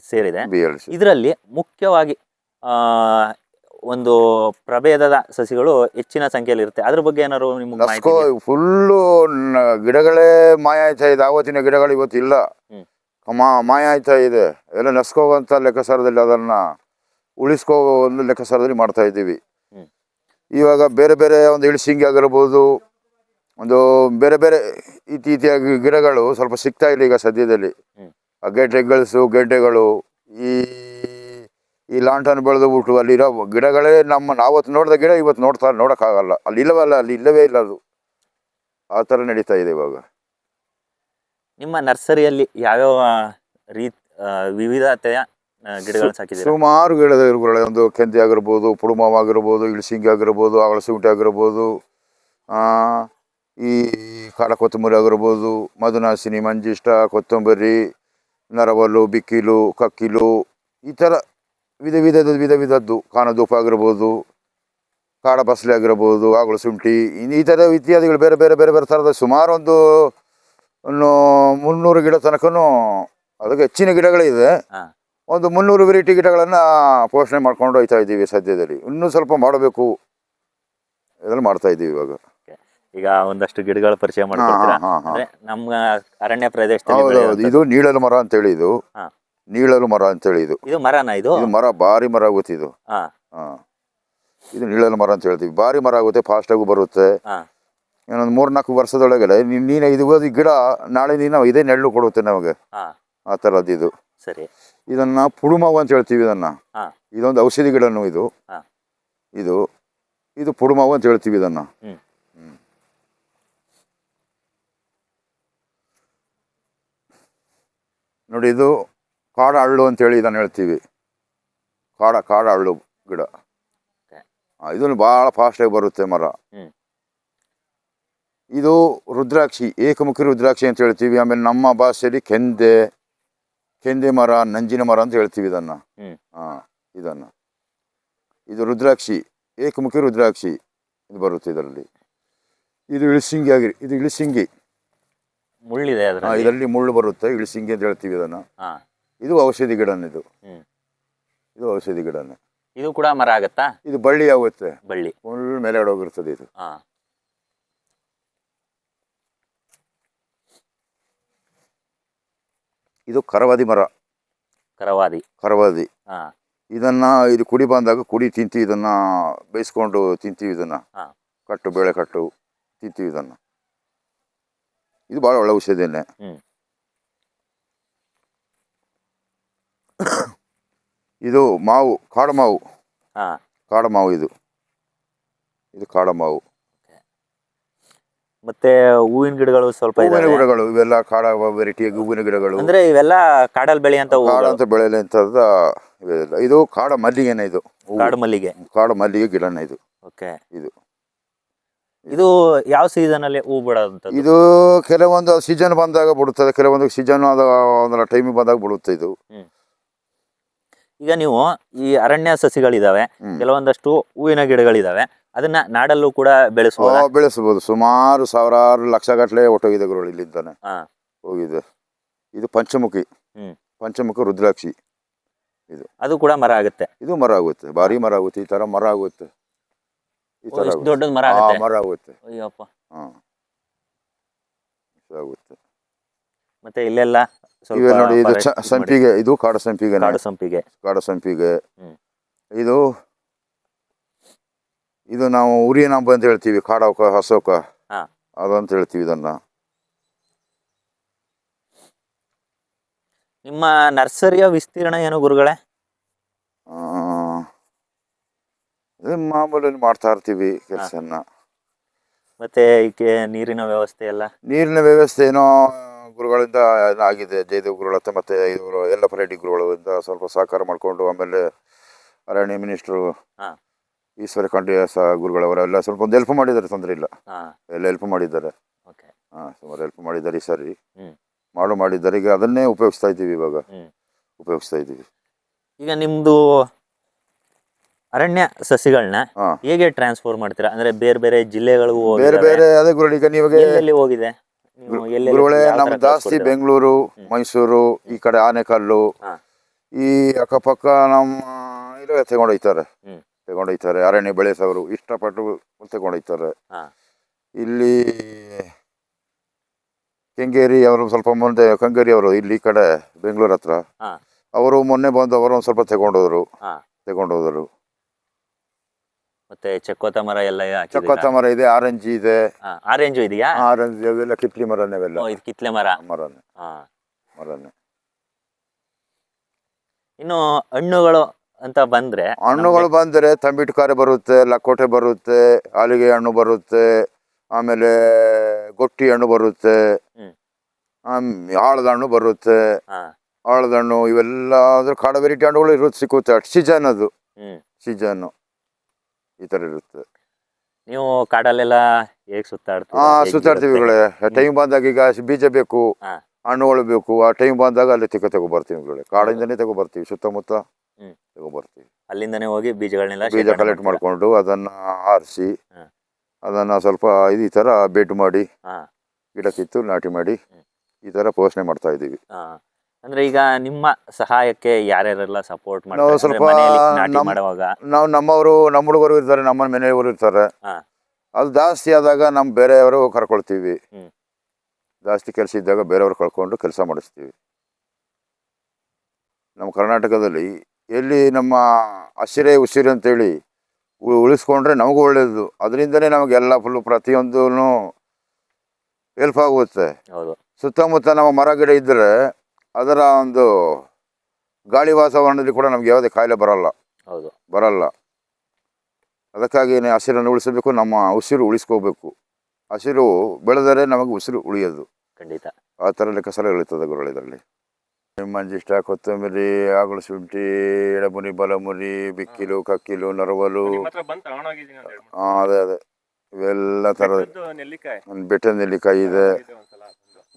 ಸೇರಿದೆ. BLC. ಇದರಲ್ಲಿ ಮುಖ್ಯವಾಗಿ ಒಂದು ಪ್ರಭೇದದ ಸಸಿಗಳು ಹೆಚ್ಚಿನ ಸಂಖ್ಯೆಯಲ್ಲಿ ಇರುತ್ತೆ. ಅದ್ರ ಬಗ್ಗೆ ಏನಾದ್ರು ನಿಮ್ಗೆ ಮಾಹಿತಿ ನಸ್ಕೋ ಇದೆಯಾ? ಫುಲ್ಲು ಗಿಡಗಳೇ ಮಾಯ ಆಯ್ತಾ ಇದೆ. ಆವತ್ತಿನ ಗಿಡಗಳು ಇವತ್ತಿಲ್ಲ. ಹ್ಮ್. ಮಾಯ ಆಯ್ತಾ ಇದೆ. ಎಲ್ಲ ನಸ್ಕೋವಂಥ ಲೆಕ್ಕಾಚಾರದಲ್ಲಿ ಅದನ್ನು ಉಳಿಸ್ಕೋ ಒಂದು ಲೆಕ್ಕಾಚಾರದಲ್ಲಿ ಮಾಡ್ತಾ ಇದ್ದೀವಿ. ಹ್ಮ್. ಇವಾಗ ಬೇರೆ ಬೇರೆ ಒಂದು ಇಳಿಸಿಂಗಿ ಆಗಿರ್ಬೋದು, ಒಂದು ಬೇರೆ ಬೇರೆ ಇತ್ತೀಚೆಯಾಗಿ ಗಿಡಗಳು ಸ್ವಲ್ಪ ಸಿಗ್ತಾ ಇಲ್ಲ ಈಗ ಸದ್ಯದಲ್ಲಿ. ಹ್ಮ್. ಆ ಗೆಡ್ಡೆಗಳು ಈ ಲಾಂಟನ್ ಬೆಳೆದು ಬಿಟ್ಟು ಅಲ್ಲಿರೋ ಗಿಡಗಳೇ ನಾವತ್ತು ನೋಡಿದ ಗಿಡ ಇವತ್ತು ನೋಡೋಕ್ಕಾಗಲ್ಲ. ಅಲ್ಲಿ ಇಲ್ಲವೇ ಇಲ್ಲ ಅದು. ಆ ಥರ ನಡೀತಾ ಇದೆ ಇವಾಗ. ನಿಮ್ಮ ನರ್ಸರಿಯಲ್ಲಿ ಯಾವ್ಯಾವ ವಿವಿಧತೆಯ ಗಿಡಗಳನ್ನ ಸಾಕಿದ್ದೀರಾ? ಸುಮಾರು ಗಿಡಗಳು, ಒಂದು ಕೆಂದಿ ಆಗಿರ್ಬೋದು, ಪುಡುಮಾವ್ ಆಗಿರ್ಬೋದು, ಇಳಿಸಿಂಗಿ ಆಗಿರ್ಬೋದು, ಆಗಳಸುಂಟೆ ಆಗಿರ್ಬೋದು, ಈ ಕಾಡ ಕೊತ್ತಂಬರಿ ಆಗಿರ್ಬೋದು, ಮಧುನಾಸಿನಿ, ಮಂಜಿಷ್ಟ, ಕೊತ್ತಂಬರಿ, ನರವಲ್ಲು, ಬಿಕ್ಕಿಲು, ಕಕ್ಕಿಲು, ಈ ಥರ ವಿಧದ್ದು ಕಾಣದೂಪ ಆಗಿರ್ಬೋದು, ಕಾಡ ಬಸಳೆ ಆಗಿರ್ಬೋದು, ಆಗಳಸುಂಠಿ, ಈ ಥರ ಇತ್ಯಾದಿಗಳು ಬೇರೆ ಬೇರೆ ಥರದ ಸುಮಾರು ಒಂದು 300 ಗಿಡ ತನಕನೂ, ಅದಕ್ಕೆ ಹೆಚ್ಚಿನ ಗಿಡಗಳಿದೆ. ಹಾ. ಒಂದು 300 ವೆರೈಟಿ ಗಿಡಗಳನ್ನು ಪೋಷಣೆ ಮಾಡ್ಕೊಂಡು ಹೋಗ್ತಾ ಇದ್ದೀವಿ ಸದ್ಯದಲ್ಲಿ. ಇನ್ನೂ ಸ್ವಲ್ಪ ಮಾಡಬೇಕು, ಇದೆಲ್ಲ ಮಾಡ್ತಾ ಇದ್ದೀವಿ ಇವಾಗ. ಈಗ ಒಂದಷ್ಟು ಗಿಡಗಳ ಪರಿಚಯ ಮಾಡ್ಕೊಡ್ತೀರಾ? ಅಂದ್ರೆ ನಮ್ಮ ಅರಣ್ಯ ಪ್ರದೇಶದಲ್ಲಿ ಹೌದು, ಬೆಳೆಯುವಂಥದ್ದು. ಇದು ನೀಳಲು ಮರ ಅಂತೇಳಿ, ಇದು ಹಾ. ನೀಳಲು ಮರ ಅಂತೇಳಿ, ಇದು ಮರನಾ? ಇದು ಮರ ಭಾರಿ ಮರ ಆಗುತ್ತೆ ಇದು. ಹಾ. ಇದು ನೀಳಲು ಮರ ಅಂತ ಹೇಳ್ತೀವಿ. ಭಾರಿ ಮರ ಆಗುತ್ತೆ, ಫಾಸ್ಟಾಗೂ ಬರುತ್ತೆ. ಹಾ. ಇನ್ನೊಂದು 3-4 ವರ್ಷದೊಳಗಡೆ ನೀನು ಇದು ಗಿಡ ನಾಳೆ ನೀನು ಇದೇ ನೆರಳು ಕೊಡುತ್ತೆ ನಮಗೆ. ಹಾ. ಆ ಥರದ್ದು ಇದು. ಸರಿ. ಇದನ್ನ ಪುಡುಮಾವು ಅಂತ ಹೇಳ್ತೀವಿ. ಹಾ. ಇದೊಂದು ಔಷಧಿ ಗಿಡನು ಇದು. ಹಾ. ಇದು ಪುಡುಮಾವು ಅಂತ ಹೇಳ್ತೀವಿ ಇದನ್ನ. ಹ್ಮ್. ನೋಡಿ, ಇದು ಕಾಡ ಹಳ್ಳು ಅಂತೇಳಿ ಇದನ್ನು ಹೇಳ್ತೀವಿ. ಕಾಡ ಹಳ್ಳು ಗಿಡ. ಇದನ್ನು ಭಾಳ ಫಾಸ್ಟಾಗಿ ಬರುತ್ತೆ ಮರ. ಹ್ಮ್. ಇದು ರುದ್ರಾಕ್ಷಿ, ಏಕಮುಖಿ ರುದ್ರಾಕ್ಷಿ ಅಂತ ಹೇಳ್ತೀವಿ. ಆಮೇಲೆ ನಮ್ಮ ಭಾಷೆಯಲ್ಲಿ ಕೆಂದೆ ಮರ, ನಂಜಿನ ಮರ ಅಂತ ಹೇಳ್ತೀವಿ ಇದನ್ನು. ಇದನ್ನು ಇದು ರುದ್ರಾಕ್ಷಿ, ಏಕಮುಖಿ ರುದ್ರಾಕ್ಷಿ ಇದು ಬರುತ್ತೆ ಇದರಲ್ಲಿ. ಇದು ಇಳಿಸಿಂಗಿ ಮುಳ್ಳಿದೆ ಇದರಲ್ಲಿ ಮುಳ್ಳು ಬರುತ್ತೆ, ಇಳಿಸಿಂಗಿ ಅಂತ ಹೇಳ್ತೀವಿ ಇದನ್ನು. ಇದು ಔಷಧಿ ಗಿಡನೇ. ಇದು ಔಷಧಿ ಗಿಡನೇ. ಇದು ಕೂಡ ಮರ ಆಗತ್ತಾ? ಇದು ಬಳ್ಳಿ ಆಗುತ್ತೆ, ಬಳ್ಳಿ ಫುಲ್ ಮೇಲೆಗಡೆ ಹೋಗಿರ್ತದೆ ಇದು. ಇದು ಕರವಾದಿ ಮರ. ಕರವಾದಿ ಇದು ಕುಡಿ ಬಂದಾಗ ತಿಂತೀವಿ. ಇದನ್ನ ಬೇಯಿಸ್ಕೊಂಡು ತಿಂತೀವಿ. ಇದನ್ನ ಬೇಳೆ ಕಟ್ಟು ತಿಂತೀವಿ ಇದನ್ನ. ಇದು ಬಹಳ ಒಳ್ಳೆ ಔಷಧಿಯನ್ನೇ. ಇದು ಮಾವು, ಕಾಡಮಾವು ಇದು ಕಾಡಮಾವು. ಮತ್ತೆ ಹೂವಿನ ಗಿಡಗಳು ಸ್ವಲ್ಪ ಗಿಡಗಳು ಇವೆಲ್ಲ ಕಾಡ ವೆರೈಟಿ ಹೂವಿನ ಗಿಡಗಳು. ಅಂದ್ರೆ ಇವೆಲ್ಲ ಕಾಡಲ್ಲಿ ಬೆಳೆಯಂತ ಕಾಡಂತ ಬೆಳೆಯಂತದ. ಇದು ಕಾಡ ಮಲ್ಲಿಗೆನೇ. ಇದು ಕಾಡ ಮಲ್ಲಿಗೆ ಗಿಡನೇ ಇದು. ಇದು ಯಾವ ಸೀಸನ್ ಅಲ್ಲಿ ಹೂ ಬಿಡೋದು? ಇದು ಕೆಲವೊಂದು ಸೀಸನ್ ಬಂದಾಗ ಬಿಡುತ್ತದೆ, ಕೆಲವೊಂದು ಸೀಸನ್ ಒಂದರ ಟೈಮಿಗೆ ಬಂದಾಗ ಬಿಡುತ್ತೆ ಇದು. ಈಗ ನೀವು ಈ ಅರಣ್ಯ ಸಸಿಗಳಿದಾವೆ, ಕೆಲವೊಂದಷ್ಟು ಹೂವಿನ ಗಿಡಗಳಿದಾವೆ, ಅದನ್ನ ನಾಡಲ್ಲೂ ಕೂಡ ಬೆಳೆಸಬಹುದು. ಸುಮಾರು ಸಾವಿರಾರು ಲಕ್ಷಗಟ್ಟಲೆ ಒಟ್ಟೋಗಿದೆ ಗುರುಗಳು ಇಲ್ಲಿಂದಾನೆ ಹೋಗಿದೆ. ಇದು ಪಂಚಮುಖಿ ರುದ್ರಾಕ್ಷಿ. ಅದು ಕೂಡ ಮರ ಆಗುತ್ತೆ. ಇದು ಮರ ಆಗುತ್ತೆ, ಭಾರಿ ಮರ ಆಗುತ್ತೆ. ಈ ತರ ಮರ ಆಗುತ್ತೆ, ಈ ತರ ದೊಡ್ಡ ಮರ ಆಗುತ್ತೆ. ಆಗುತ್ತೆ. ಮತ್ತೆ ಇಲ್ಲೆಲ್ಲ ನೋಡಿ, ಇದು ಸಂಪಿಗೆ, ಇದು ಕಾಡು ಸಂಪಿಗೆ. ಇದು ನಾವು ಉರಿ ನಂಬ ಅಂತ ಹೇಳ್ತೀವಿ, ಕಾಡವಕ ಹಸೋಕ ಹಾ. ಅದಂತ ಹೇಳ್ತೀವಿ ಇದನ್ನ. ನಿಮ್ಮ ನರ್ಸರಿಯ ವಿಸ್ತೀರ್ಣ ಏನು ಗುರುಗಳೇ? ಆ, ಇದು ಮಾಮೂಲಿ ಮಾಡ್ತಾ ಇರ್ತೀವಿ ಕೆಲಸನ. ಮತ್ತೆ ಈಕೆ ನೀರಿನ ವ್ಯವಸ್ಥೆ ಎಲ್ಲ? ನೀರಿನ ವ್ಯವಸ್ಥೆ ಏನೋ ಗುರುಗಳಿಂದ ಆಗಿದೆ, ಜಯದೇವ್ ಗುರುಗಳ ಹತ್ರ ಮತ್ತೆ ಇವರು ಯಲ್ಲಪ್ಪ ರೆಡ್ಡಿ ಗುರುಗಳಿಂದ ಸ್ವಲ್ಪ ಸಹಕಾರ ಮಾಡಿಕೊಂಡು, ಆಮೇಲೆ ಅರಣ್ಯ ಮಿನಿಸ್ಟ್ರು ಹಾ. ಈಶ್ವರ ಖಂಡ್ರೆ ಗುರುಗಳವರೆಲ್ಲ ಸ್ವಲ್ಪ ಒಂದು ಹೆಲ್ಪ್ ಮಾಡಿದ್ದಾರೆ, ತೊಂದರೆ ಇಲ್ಲ. ಹಾ. ಎಲ್ಲ ಹೆಲ್ಪ್ ಮಾಡಿದ್ದಾರೆ. ಓಕೆ. ಸುಮಾರು ಹೆಲ್ಪ್ ಮಾಡಿದ್ದಾರೆ ಈ ಸರಿ. ಹ್ಮ್. ಮಾಡಿದ್ದಾರೆ. ಈಗ ಅದನ್ನೇ ಉಪಯೋಗಿಸ್ತಾ ಇದ್ದೀವಿ, ಇವಾಗ ಉಪಯೋಗಿಸ್ತಾ ಇದ್ದೀವಿ. ಈಗ ನಿಮ್ದು ಅರಣ್ಯ ಸಸಿಗಳನ್ನ ಹಾ. ಹೇಗೆ ಟ್ರಾನ್ಸ್ಫರ್ ಮಾಡ್ತೀರಾ? ಅಂದ್ರೆ ಬೇರೆ ಬೇರೆ ಜಿಲ್ಲೆಗಳಿಗೂ ಬೇರೆ ಬೇರೆ ಅದೇ ಗುರುಗಳು. ಈಗ ನೀವಾಗ ಎಲ್ಲೆಲ್ಲಿ ಹೋಗಿದೆ ನೀವು? ಎಲ್ಲೆಲ್ಲಿ ಗುರುಗಳೇ ಯಾವ ತರ ನಮ್ಮ ಜಾಸ್ತಿ ಕಳ್ಸ್ಕೊಡ್ತೀರಾ? ಬೆಂಗಳೂರು, ಮೈಸೂರು, ಈ ಕಡೆ ಆನೆಕಲ್ಲು, ಹಾ. ಈ ಅಕ್ಕಪಕ್ಕ ನಮ್ಮ ಇಲ್ಲೇ ತಗೊಂಡೋಗ್ತಾರೆ. ಅರಣ್ಯ ಬೆಳೆಸೋರು ಇಷ್ಟಪಟ್ಟು ತಗೊಂಡೋಗ್ತಾರೆ. ಹಾ. ಇಲ್ಲಿ ಕೆಂಗೇರಿ ಅವರು ಸ್ವಲ್ಪ ಮುಂದೆ, ಕಂಗೇರಿ ಅವರು ಇಲ್ಲಿ ಈ ಕಡೆ ಬೆಂಗಳೂರು ಹತ್ರ, ಹಾ. ಅವರು ಮೊನ್ನೆ ಬಂದು ಅವರು ಒಂದು ಸ್ವಲ್ಪ ತಗೊಂಡೋದ್ರು. ಹಾ. ಮತ್ತೆ ಚಕ್ಕೋತ ಮರ ಎಲ್ಲ ಹಾಕಿದ್ದೀರಾ? ಚಕ್ಕೋತ ಮರ ಇದೆ, ಆರೆಂಜ್ ಇದೆ. ಆರೆಂಜು ಇದೆಯಾ? ಆರೆಂಜ್ ಅವೆಲ್ಲ ಕಿತ್ಲಿ ಮರನೇ, ಅವೆಲ್ಲ ಓ, ಇದು ಕಿತ್ಲೆ ಮರ. ಮರನೇ. ಹಾ. ಮರನೇ. ಇನ್ನು ಹಣ್ಣುಗಳು ಅಂತ ಬಂದ್ರೆ, ಹಣ್ಣುಗಳು ಬಂದರೆ ತಂಬಿಟ್ಕಾರೆ ಬರುತ್ತೆ, ಲಕೋಟೆ ಬರುತ್ತೆ, ಆಲಿಗೆ ಹಣ್ಣು ಬರುತ್ತೆ, ಆಮೇಲೆ ಗೊಟ್ಟಿ ಹಣ್ಣು ಬರುತ್ತೆ, ಆಳದ ಹಣ್ಣು ಬರುತ್ತೆ. ಆಳದ ಹಣ್ಣು ಇವೆಲ್ಲ ಅಂದ್ರೆ ಕಾಡು ವೆರೈಟಿ ಹಣ್ಣುಗಳು ಇರುತ್ತೆ, ಸಿಕ್ಕುತ್ತೆ. ಸೀಸನ್ ಅದು, ಸೀಸನ್ ಈ ಥರ ಇರುತ್ತೆ. ನೀವು ಕಾಡಲ್ಲೆಲ್ಲ ಹೇಗೆ ಸುತ್ತಾಡ್ತೀವಿ. ಟೈಮ್ ಬಂದಾಗ ಈಗ ಬೀಜ ಬೇಕು, ಹಣ್ಣುಗಳು ಬೇಕು, ಆ ಟೈಮ್ ಬಂದಾಗ ಅಲ್ಲಿ ತಗೊಬರ್ತೀವಿ. ಕಾಡಿಂದನೇ ತಗೊಬರ್ತೀವಿ, ಸುತ್ತಮುತ್ತ ತಗೊಬರ್ತೀವಿ. ಅಲ್ಲಿಂದನೇ ಹೋಗಿ ಬೀಜಗಳನ್ನೆಲ್ಲ ಬೀಜ ಕಲೆಕ್ಟ್ ಮಾಡ್ಕೊಂಡು ಅದನ್ನ ಆರಿಸಿ ಅದನ್ನ ಸ್ವಲ್ಪ ಈ ತರ ಬೆಡ್ ಮಾಡಿ ಗಿಡ ಕಿತ್ತು ನಾಟಿ ಮಾಡಿ ಈ ತರ ಪೋಷಣೆ ಮಾಡ್ತಾ ಇದೀವಿ. ಅಂದ್ರೆ ಈಗ ನಿಮ್ಮ ಸಹಾಯಕ್ಕೆ ಯಾರ್ಯಾರೆಲ್ಲ ಸಪೋರ್ಟ್ ನಾವು ಮಾಡ್ತಾರೆ? ಸ್ವಲ್ಪ ನಾಟಿ ಮಾಡುವಾಗ ನಾವು ನಮ್ಮವರು, ನಮ್ಮ ಹುಡುಗರು ಇರ್ತಾರೆ, ನಮ್ಮ ಮನೆಯವರು ಇರ್ತಾರೆ. ಅದು ಜಾಸ್ತಿ ಆದಾಗ ನಮ್ಮ ಬೇರೆಯವರು ಕರ್ಕೊಳ್ತೀವಿ. ಜಾಸ್ತಿ ಕೆಲಸ ಇದ್ದಾಗ ಬೇರೆಯವರು ಕರ್ಕೊಂಡು ಕೆಲಸ ಮಾಡಿಸ್ತೀವಿ. ನಮ್ಮ ಕರ್ನಾಟಕದಲ್ಲಿ ಎಲ್ಲಿ ನಮ್ಮ ಹಸಿರೇ ಉಸಿರು ಅಂತೇಳಿ ಉಳಿಸ್ಕೊಂಡ್ರೆ ನಮಗೂ ಒಳ್ಳೇದು. ಅದರಿಂದನೇ ನಮಗೆಲ್ಲ ಫುಲ್ಲು ಪ್ರತಿಯೊಂದೂ ಹೆಲ್ಪ್ ಆಗುತ್ತೆ. ಸುತ್ತಮುತ್ತ ನಮ್ಮ ಮರ ಗಿಡ ಇದ್ದರೆ ಅದರ ಒಂದು ಗಾಳಿ ವಾತಾವರಣದಲ್ಲಿ ಕೂಡ ನಮ್ಗೆ ಯಾವುದೇ ಕಾಯಿಲೆ ಬರಲ್ಲ. ಅದಕ್ಕಾಗಿ ಹಸಿರನ್ನು ಉಳಿಸಬೇಕು, ನಮ್ಮ ಉಸಿರು ಉಳಿಸ್ಕೋಬೇಕು. ಹಸಿರು ಬೆಳೆದರೆ ನಮಗೆ ಉಸಿರು ಉಳಿಯೋದು. ಖಂಡಿತ ಆ ಥರ ಲೆಕ್ಕಸಲ ಉಳಿತದೆ ಗುರುಗಳು ಇದರಲ್ಲಿ. ಮಂಜಿಷ್ಟ, ಕೊತ್ತಂಬರಿ, ಆಗುಳು ಶುಂಠಿ, ಎಡಮುರಿ, ಬಲಮುರಿ, ಬಿಕ್ಕಿಲು, ಕಕ್ಕಿಲು, ನರವಲು, ಅದೇ ಇವೆಲ್ಲ ಥರದ ಬೆಟ್ಟದ ನೆಲ್ಲಿಕಾಯಿ ಇದೆ,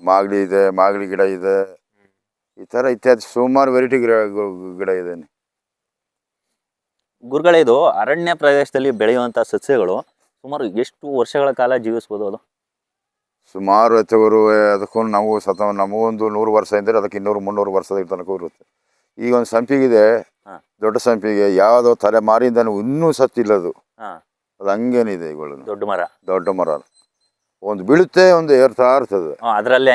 ಮಾಗಡಿ ಇದೆ, ಮಾಗಡಿ ಗಿಡ ಇದೆ, ಈ ಥರ ಇತ್ಯಾದಿ ಸುಮಾರು ವೆರೈಟಿ ಗಿಡ ಇದೆ. ಗುರುಗಳೇ, ಇದು ಅರಣ್ಯ ಪ್ರದೇಶದಲ್ಲಿ ಬೆಳೆಯುವಂಥ ಸಸ್ಯಗಳು ಸುಮಾರು ಎಷ್ಟು ವರ್ಷಗಳ ಕಾಲ ಜೀವಿಸ್ಬೋದು? ಅದು ಸುಮಾರು ಎತ್ತವರು ಅದಕ್ಕೂ ನಾವು ನಮಗೊಂದು 100 ವರ್ಷ ಇದ್ದರೆ ಅದಕ್ಕೆ 200-300 ವರ್ಷದ ತನಕ ಇರುತ್ತೆ. ಈಗ ಒಂದು ಸಂಪಿಗಿದೆ, ದೊಡ್ಡ ಸಂಪಿಗೆ, ಯಾವುದೋ ತಲೆಮಾರಿಂದ ಇನ್ನೂ ಸತ್ತಿಲ್ಲದು. ಅದು ಹಂಗೇನಿದೆ. ಇವುಗಳು ದೊಡ್ಡ ಮರ ಒಂದು ಬೀಳುತ್ತೆ, ಒಂದು ಏರ್ತಾ ಇರ್ತದೆ. ಅದರಲ್ಲಿ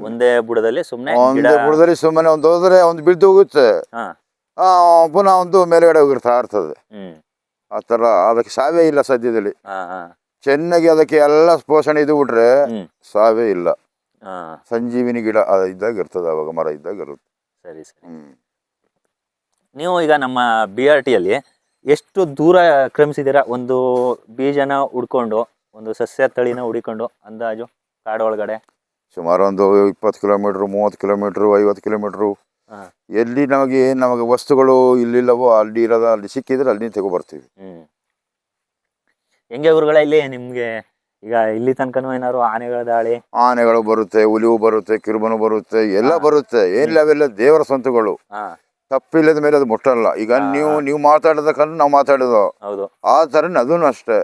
ಒಂದೇ ಬುಡದಲ್ಲಿ ಸುಮ್ಮನೆ ಒಂದು ಹೋದ್ರೆ ಒಂದು ಬಿದ್ದು ಹೋಗುತ್ತೆ, ಪುನಃ ಒಂದು ಮೇಲ್ಗಡೆ ಹೋಗಿರ್ತಾ ಇರ್ತದೆ. ಆ ಥರ ಅದಕ್ಕೆ ಸಾವೇ ಇಲ್ಲ ಸದ್ಯದಲ್ಲಿ. ಚೆನ್ನಾಗಿ ಅದಕ್ಕೆ ಎಲ್ಲ ಪೋಷಣೆ ಇದು ಬಿಟ್ರೆ ಸಾವೇ ಇಲ್ಲ. ಸಂಜೀವಿನಿ ಗಿಡ ಇದ್ದಾಗ ಇರ್ತದೆ, ಅವಾಗ ಮರ ಇದ್ದಾಗ ಇರುತ್ತೆ. ಸರಿ. ನೀವು ಈಗ ನಮ್ಮ BRTಯಲ್ಲಿ ಎಷ್ಟು ದೂರ ಕ್ರಮಿಸಿದ್ದೀರಾ? ಒಂದು ಬೀಜನ ಹುಡ್ಕೊಂಡು, ಒಂದು ಸಸ್ಯ ತಳಿನ ಹುಡಿಕೊಂಡು ಅಂದಾಜು ಕಾಡು ಒಳಗಡೆ? ಸುಮಾರು ಒಂದು 20 ಕಿಲೋಮೀಟ್ರು, 30 ಕಿಲೋಮೀಟ್ರು, 50 ಕಿಲೋಮೀಟ್ರು. ಎಲ್ಲಿ ನಮಗೆ ವಸ್ತುಗಳು ಇಲ್ಲಿಲ್ಲವೋ ಅಲ್ಲಿ ಇರೋದ, ಅಲ್ಲಿ ಸಿಕ್ಕಿದ್ರೆ ಅಲ್ಲಿ ತಗೊಬರ್ತೀವಿ. ಹೆಂಗೆ ಗುರುಗಳೇ, ಇಲ್ಲಿ ನಿಮ್ಗೆ ಈಗ ಇಲ್ಲಿ ತನಕನೂ ಏನಾದ್ರು ಆನೆಗಳು ಬರುತ್ತೆ, ಹುಲಿವು ಬರುತ್ತೆ, ಕಿರುಬನು ಬರುತ್ತೆ, ಎಲ್ಲ ಬರುತ್ತೆ. ಏನಿಲ್ಲ, ಅವೆಲ್ಲ ದೇವರ ಸ್ವಂತಗಳು. ತಪ್ಪಿಲ್ಲದ ಮೇಲೆ ಅದು ಮುಟ್ಟಲ್ಲ. ಈಗ ನೀವು ಮಾತಾಡೋದ ಕಂಡು ನಾವು ಮಾತಾಡೋದು ಆ ಥರ ಅದೂ ಅಷ್ಟೇ.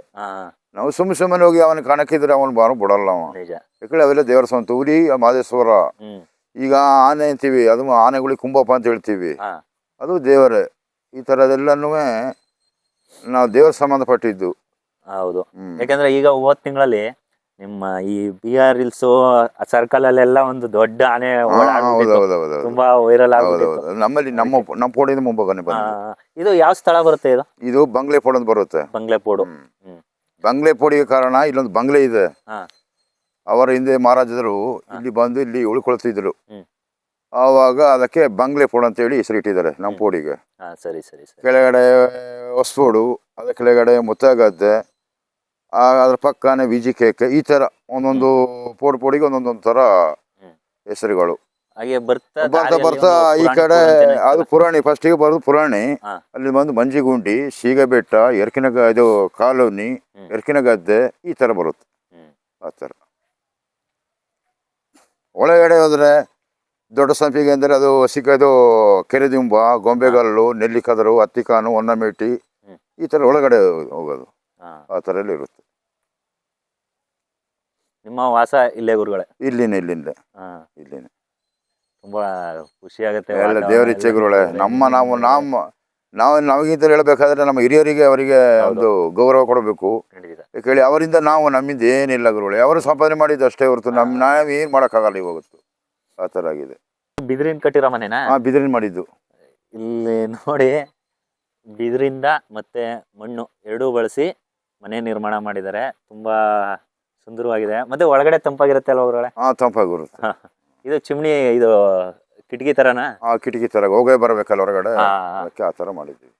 ನಾವು ಸುಮ್ಮನೆ ಹೋಗಿ ಅವನ ಕಣಕ್ಕಿದ್ರೆ ಅವನು ಬಿಡಲ್ಲ ಅವ. ಯಾಕಂದ್ರೆ ಅವೆಲ್ಲ ದೇವರ ಸ್ವಂತ. ಹುಲಿ ಮಾದೇಶ್ವರ. ಈಗ ಆನೆ ಅಂತೀವಿ, ಅದು ಆನೆಗಳಿಗೆ ಕುಂಬಪ್ಪ ಅಂತ ಹೇಳ್ತೀವಿ, ಅದು ದೇವರೇ. ಈ ಥರದೆಲ್ಲನೂ ನಾವು ದೇವರ ಸಂಬಂಧಪಟ್ಟಿದ್ದು. ಹೌದು. ಯಾಕಂದ್ರೆ ಈಗ ಹೋದ ತಿಂಗಳಲ್ಲಿ ನಿಮ್ಮ ಈ ಬಿ ಆರ್ ಹಿಲ್ಸ್ ಸರ್ಕಲ್ ಅಲ್ಲೆಲ್ಲ ಒಂದು ದೊಡ್ಡ ಆನೆ ಹೌದು ಓಡಾಡ್ಬಿಟ್ಟಿತ್ತು. ಹೌದು ಹೌದು ತುಂಬಾ ವೈರಲ್ ಆಗ್ಬಿಟ್ಟಿತ್ತು. ಹೌದು ನಮ್ಮಲ್ಲಿ ನಮ್ಮ ಪೋಡಿಯಿಂದ ಮುಂಭಾಗನೆ ಹಾ, ಬಂದಿದೆ. ಇದು ಯಾವ ಸ್ಥಳ ಬರುತ್ತೆ ಇದು? ಇದು ಬಂಗ್ಲೆ ಪೋಡ್ ಅಂತ ಬರುತ್ತೆ. ಬಂಗ್ಲೆಪೋಡು. ಹ್ಮ್. ಬಂಗ್ಲೆ ಪೋಡಿಗೆ ಕಾರಣ ಇಲ್ಲೊಂದು ಬಂಗ್ಲೆ ಇದೆ. ಹಾ. ಅವರ ಹಿಂದೆ ಮಹಾರಾಜರು ಇಲ್ಲಿ ಬಂದು ಇಲ್ಲಿ ಉಳ್ಕೊಳ್ತಿದ್ರು. ಹ್ಮ್. ಆವಾಗ ಅದಕ್ಕೆ ಬಂಗ್ಲೆ ಪೋಡ್ ಅಂತ ಹೇಳಿ ಹೆಸರಿಟ್ಟಿದ್ದಾರೆ ನಮ್ಮ ಪೋಡಿಗೆ. ಹಾ, ಸರಿ ಸರಿ ಸರಿ. ಕೆಳಗಡೆ ಹೊಸಪೋಡು, ಅದ್ರ ಕೆಳಗಡೆ ಮುತ್ತಗದ್ದೆ, ಅದ್ರ ಪಕ್ಕನೆ ವಿಜಿ ಕೇಕ್, ಈ ತರ ಒಂದೊಂದು ಪೋಡಿಗೆ ಒಂದೊಂದೊಂದು ತರ ಹ್ಮ್. ಹೆಸರುಗಳು. ಹಾಗೆ ಬರ್ತಾ ಬರ್ತಾ ದಾರಿಯಲ್ಲಿ ಬರ್ತಾ ಒಂದು ಈ ಪುರಾಣ ಕಡೆ ಪುರಾಣ ಅಂತ ಅದು ಪುರಾಣಿ, ಫಸ್ಟಿಗೆ ಬರೋದು ಪುರಾಣಿ. ಹಾ. ಅಲ್ಲಿ ಬಂದು ಮಂಜಿಗುಂಡಿ, ಶೀಗಬೆಟ್ಟ, ಇದು ಕಾಲೋನಿ, ಎರ್ಕಿನಗದ್ದೆ, ಈ ತರ ಬರುತ್ತೆ. ಹ್ಮ್. ಆ ಥರ ಒಳಗಡೆ ಹೋದ್ರೆ ದೊಡ್ಡ ಸಂಪಿಗೆ ಅಂದರೆ ಅದು ಸಿಕ್ಕದು ಕೆರೆದಿಂಬ, ಗೊಂಬೆಗಲ್ಲು, ನೆಲ್ಲಿಕದರು, ಹತ್ತಿಕಾನು, ಹೊನ್ನಮೇಟಿ, ಈ ಥರ ಒಳಗಡೆ ಹೋಗೋದು. ಹಾ. ಆ ಥರ ಎಲ್ಲ ಇರುತ್ತೆ. ನಿಮ್ಮ ವಾಸ ಇಲ್ಲೇ ಗುರುಗಳೇ? ಇಲ್ಲಿಂದ ಹಾ. ಇಲ್ಲಿನ ತುಂಬಾ ಖುಷಿ ಆಗುತ್ತೆ. ಎಲ್ಲ ವಾತಾವರಣ ದೇವರ ಎಲ್ಲ ಇಚ್ಛೆ ಗುರುಗಳೇ. ನೋಡಿದ್ರೆ. ನಾವು ನಮಗಿಂತ ಹೇಳ್ಬೇಕಾದ್ರೆ ನಮ್ಮ ಹಿರಿಯರಿಗೆ ಅವರಿಗೆ ಒಂದು ಗೌರವ ಕೊಡಬೇಕು. ಖಂಡಿತ. ಕೇಳಿ ಅವರಿಂದ ನಮ್ಮಿಂದ ಏನಿಲ್ಲ ಗುರುಗಳೇ. ಅವರು ಸಂಪಾದನೆ ಮಾಡಿದ್ದು ಅಷ್ಟೇ ಹೊರತು ನಾವೇನು ಮಾಡೋಕ್ಕಾಗಲ್ಲ ಇವತ್ತು. ಆ ಥರ ಆಗಿದೆ. ಬಿದಿರಿನ ಕಟ್ಟಿರೋ ಮನೆನಾ? ಬಿದಿರಿನ ಮಾಡಿದ್ದು. ಇಲ್ಲಿ ನೋಡಿ, ಬಿದಿರಿಂದ ಮತ್ತೆ ಮಣ್ಣು ಎರಡೂ ಬಳಸಿ ಮನೆ ನಿರ್ಮಾಣ ಮಾಡಿದ್ದಾರೆ. ತುಂಬಾ ಸುಂದರವಾಗಿದೆ. ಮತ್ತೆ ಒಳಗಡೆ ತಂಪಾಗಿರುತ್ತೆ ಅಲ್ವ ಹೊರಗಡೆ? ತಂಪಾಗಿರುತ್ತೆ. ಇದು ಚಿಮ್ನಿ, ಇದು ಕಿಟಕಿ ತರನಾ? ಕಿಟಕಿ ತರ ಹೋಗೇ ಬರ್ಬೇಕಲ್ಲ ಹೊರಗಡೆ, ಹಾ. ಅದಕ್ಕೆ ಆ ತರ ಮಾಡಿದ್ವಿ.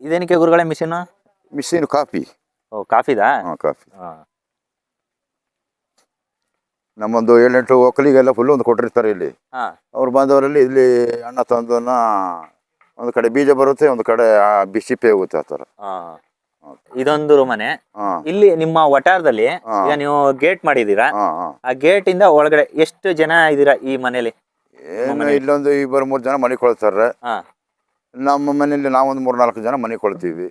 ಇದೇನಕ್ಕೆ ಗುರುಗಳೇ ಮಿಷಿನ್ ಕಾಫಿ. ಓ, ಕಾಫಿದಾ? ಕಾಫಿ. ನಮ್ಮೊಂದು 7-8 ಒಕ್ಕಲಿಗೆಲ್ಲ ಫುಲ್ ಒಂದು ಕೊಟ್ಟಿರ್ತಾರೆ ಇಲ್ಲಿ. ಅವ್ರು ಬಂದವರಲ್ಲಿ ಇಲ್ಲಿ ಅಣ್ಣ ತಂದನ್ನ ಒಂದು ಕಡೆ ಬೀಜ ಬರುತ್ತೆ, ಒಂದು ಕಡೆ ಸಿಪ್ಪೆ ಹೋಗುತ್ತೆ. ಆ ತರ ಇದೊಂದು ಮನೆ. ಇಲ್ಲಿ ನಿಮ್ಮ ವಟಾರದಲ್ಲಿ ಈಗ ನೀವು ಗೇಟ್ ಮಾಡಿದೀರಾ. ಆ ಗೇಟ್ ಇಂದ ಒಳಗಡೆ ಎಷ್ಟು ಜನ ಇದೀರಾ ಈ ಮನೇಲಿ? ಇಲ್ಲೊಂದು 2-3 ಜನ ಮನೆ ಕೊಳ್ತಾರೆ. ನಮ್ಮ ಮನೆಯಲ್ಲಿ ನಾವೊಂದು 3-4 ಜನ ಮನೆ ಕೊಳ್ತೀವಿ.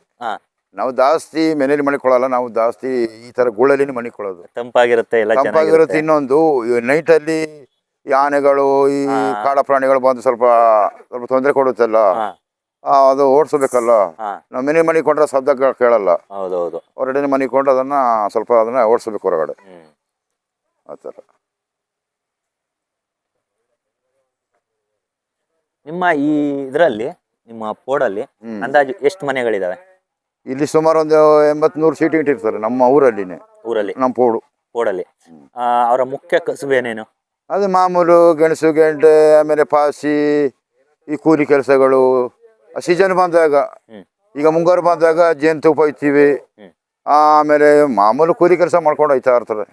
ನಾವು ಜಾಸ್ತಿ ಮನೇಲಿ ಮನೆ ಕೊಳಲ್ಲ, ನಾವು ಜಾಸ್ತಿ ಈ ತರ ಗೂಳಲ್ಲಿ ಮನೆ ಕೊಳೋದು. ತಂಪಾಗಿರುತ್ತೆ, ಎಲ್ಲ ತಂಪಾಗಿರುತ್ತೆ. ಇನ್ನೊಂದು ನೈಟ್ ಅಲ್ಲಿ ಈ ಆನೆಗಳು, ಈ ಕಾಡ ಪ್ರಾಣಿಗಳು ಬಂದು ಸ್ವಲ್ಪ ತೊಂದರೆ ಕೊಡುತ್ತಲ್ಲ, ಅದು ಓಡಿಸ್ಬೇಕಲ್ಲ. ನಾವು ಮನೆ ಮನಿಕೊಂಡ್ರೆ ಶಬ್ದ ಕೇಳಲ್ಲ. ಹೌದೌದು. ಹೊರಗಡೆ ಮನಿಕೊಂಡು ಅದನ್ನ ಓಡಿಸ್ಬೇಕು ಹೊರಗಡೆ. ಆ ಥರ. ನಿಮ್ಮ ಈ ಇದರಲ್ಲಿ, ನಿಮ್ಮ ಪೋಡಲ್ಲಿ ಅಂದಾಜು ಎಷ್ಟು ಮನೆಗಳಿದಾವೆ? ಇಲ್ಲಿ ಸುಮಾರು ಒಂದು 80-100 ಸೀಟ್ ಇಟ್ಟಿರ್ತಾರೆ ನಮ್ಮ ಊರಲ್ಲಿ. ನಮ್ಮ ಪೋಡಲ್ಲಿ ಅವರ ಮುಖ್ಯ ಕಸುಬು ಏನೇನು? ಅದು ಮಾಮೂಲು ಗೆಣಸು, ಗೆಂಡೆ, ಆಮೇಲೆ ಪಾಸಿ, ಈ ಕೂಲಿ ಕೆಲಸಗಳು. ಸೀಸನ್ ಬಂದಾಗ, ಈಗ ಮುಂಗಾರು ಬಂದಾಗ ಜೇನುತುಪ್ಪ ಹೋಯ್ತೀವಿ. ಆಮೇಲೆ ಮಾಮೂಲು ಕೂಲಿ ಕೆಲಸ ಮಾಡ್ಕೊಂಡು ಹೋಯ್ತಾ ಇರ್ತಾರೆ.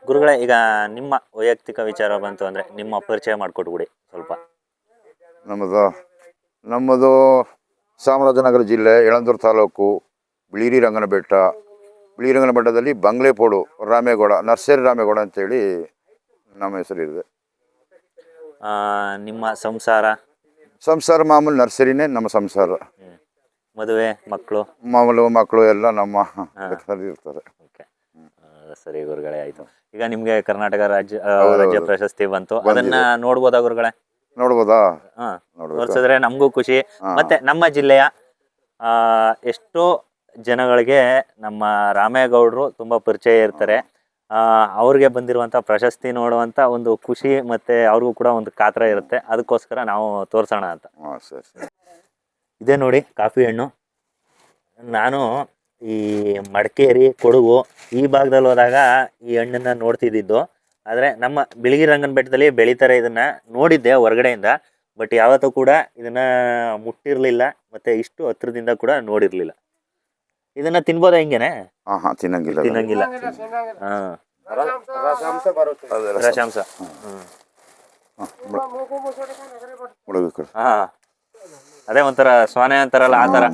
ಗುರುಗಳೇ, ಈಗ ನಿಮ್ಮ ವೈಯಕ್ತಿಕ ವಿಚಾರ ಬಂತು ಅಂದ್ರೆ ನಿಮ್ಮ ಪರಿಚಯ ಮಾಡಿಕೊಟ್ಬಿಡಿ ಸ್ವಲ್ಪ. ನಮ್ಮದು ಚಾಮರಾಜನಗರ ಜಿಲ್ಲೆ, ಯಳಂದೂರು ತಾಲೂಕು, ಬಿಳಿರಿ ರಂಗನ ಬೆಟ್ಟ. ಬಿಳಿರಿ ರಂಗನ ಬೆಟ್ಟದಲ್ಲಿ ಬಂಗ್ಲೆಪೋಡು ರಾಮೇಗೌಡ, ನರ್ಸರಿ ರಾಮೇಗೌಡ ಅಂತೇಳಿ ನಮ್ಮ ಹೆಸರಿದೆ. ನಿಮ್ಮ ಸಂಸಾರ ಮಾಮೂಲು ನರ್ಸರಿನೇ ನಮ್ಮ ಸಂಸಾರ. ಮದುವೆ, ಮಾಮೂಲು ಮಕ್ಕಳು ಎಲ್ಲ ನಮ್ಮ ಇರ್ತಾರೆ. ಸರಿ ಗುರುಗಳೇ, ಆಯ್ತು. ಈಗ ನಿಮ್ಗೆ ಕರ್ನಾಟಕ ರಾಜ್ಯ ಪ್ರಶಸ್ತಿ ಬಂತು, ಅದನ್ನ ನೋಡ್ಬೋದಾ ಗುರುಗಳೇ? ನೋಡ್ಬೋದಾ? ತೋರ್ಸಿದ್ರೆ ನಮಗೂ ಖುಷಿ. ಮತ್ತೆ ನಮ್ಮ ಜಿಲ್ಲೆಯ ಎಷ್ಟೋ ಜನಗಳಿಗೆ ನಮ್ಮ ರಾಮೇಗೌಡರು ತುಂಬಾ ಪರಿಚಯ ಇರ್ತಾರೆ. ಅವ್ರಿಗೆ ಬಂದಿರುವಂತ ಪ್ರಶಸ್ತಿ ನೋಡುವಂತ ಒಂದು ಖುಷಿ, ಮತ್ತೆ ಅವ್ರಿಗೂ ಕೂಡ ಒಂದು ಕಾತರ ಇರುತ್ತೆ. ಅದಕ್ಕೋಸ್ಕರ ನಾವು ತೋರ್ಸೋಣ ಅಂತ. ಇದೇ ನೋಡಿ ಕಾಫಿ ಹಣ್ಣು. ನಾನು ಈ ಮಡಿಕೇರಿ, ಕೊಡಗು ಈ ಭಾಗದಲ್ಲಿ ಹೋದಾಗ ಈ ಹಣ್ಣನ್ನ ನೋಡ್ತಿದ್ದಿದ್ದು. ಆದರೆ ನಮ್ಮ ಬಿಳಿಗಿರಿ ರಂಗನ ಬೆಟ್ಟದಲ್ಲಿ ಬೆಳೀತಾರೆ, ಇದನ್ನ ನೋಡಿದ್ದೆ ಹೊರಗಡೆಯಿಂದ. ಬಟ್ ಯಾವತ್ತೂ ಕೂಡ ಇದನ್ನ ಮುಟ್ಟಿರ್ಲಿಲ್ಲ, ಮತ್ತೆ ಇಷ್ಟು ಹತ್ರದಿಂದ ಕೂಡ ನೋಡಿರ್ಲಿಲ್ಲ. ಇದನ್ನ ತಿನ್ಬೋದಾ ಹಿಂಗೇನೆ? ತಿನ್ನಂಗಿಲ್ಲ. ರಸಾಂಶ. ಅದೇ ಒಂಥರ ಸೋನೆ ಅಂತಾರಲ್ಲ, ಆ ತರ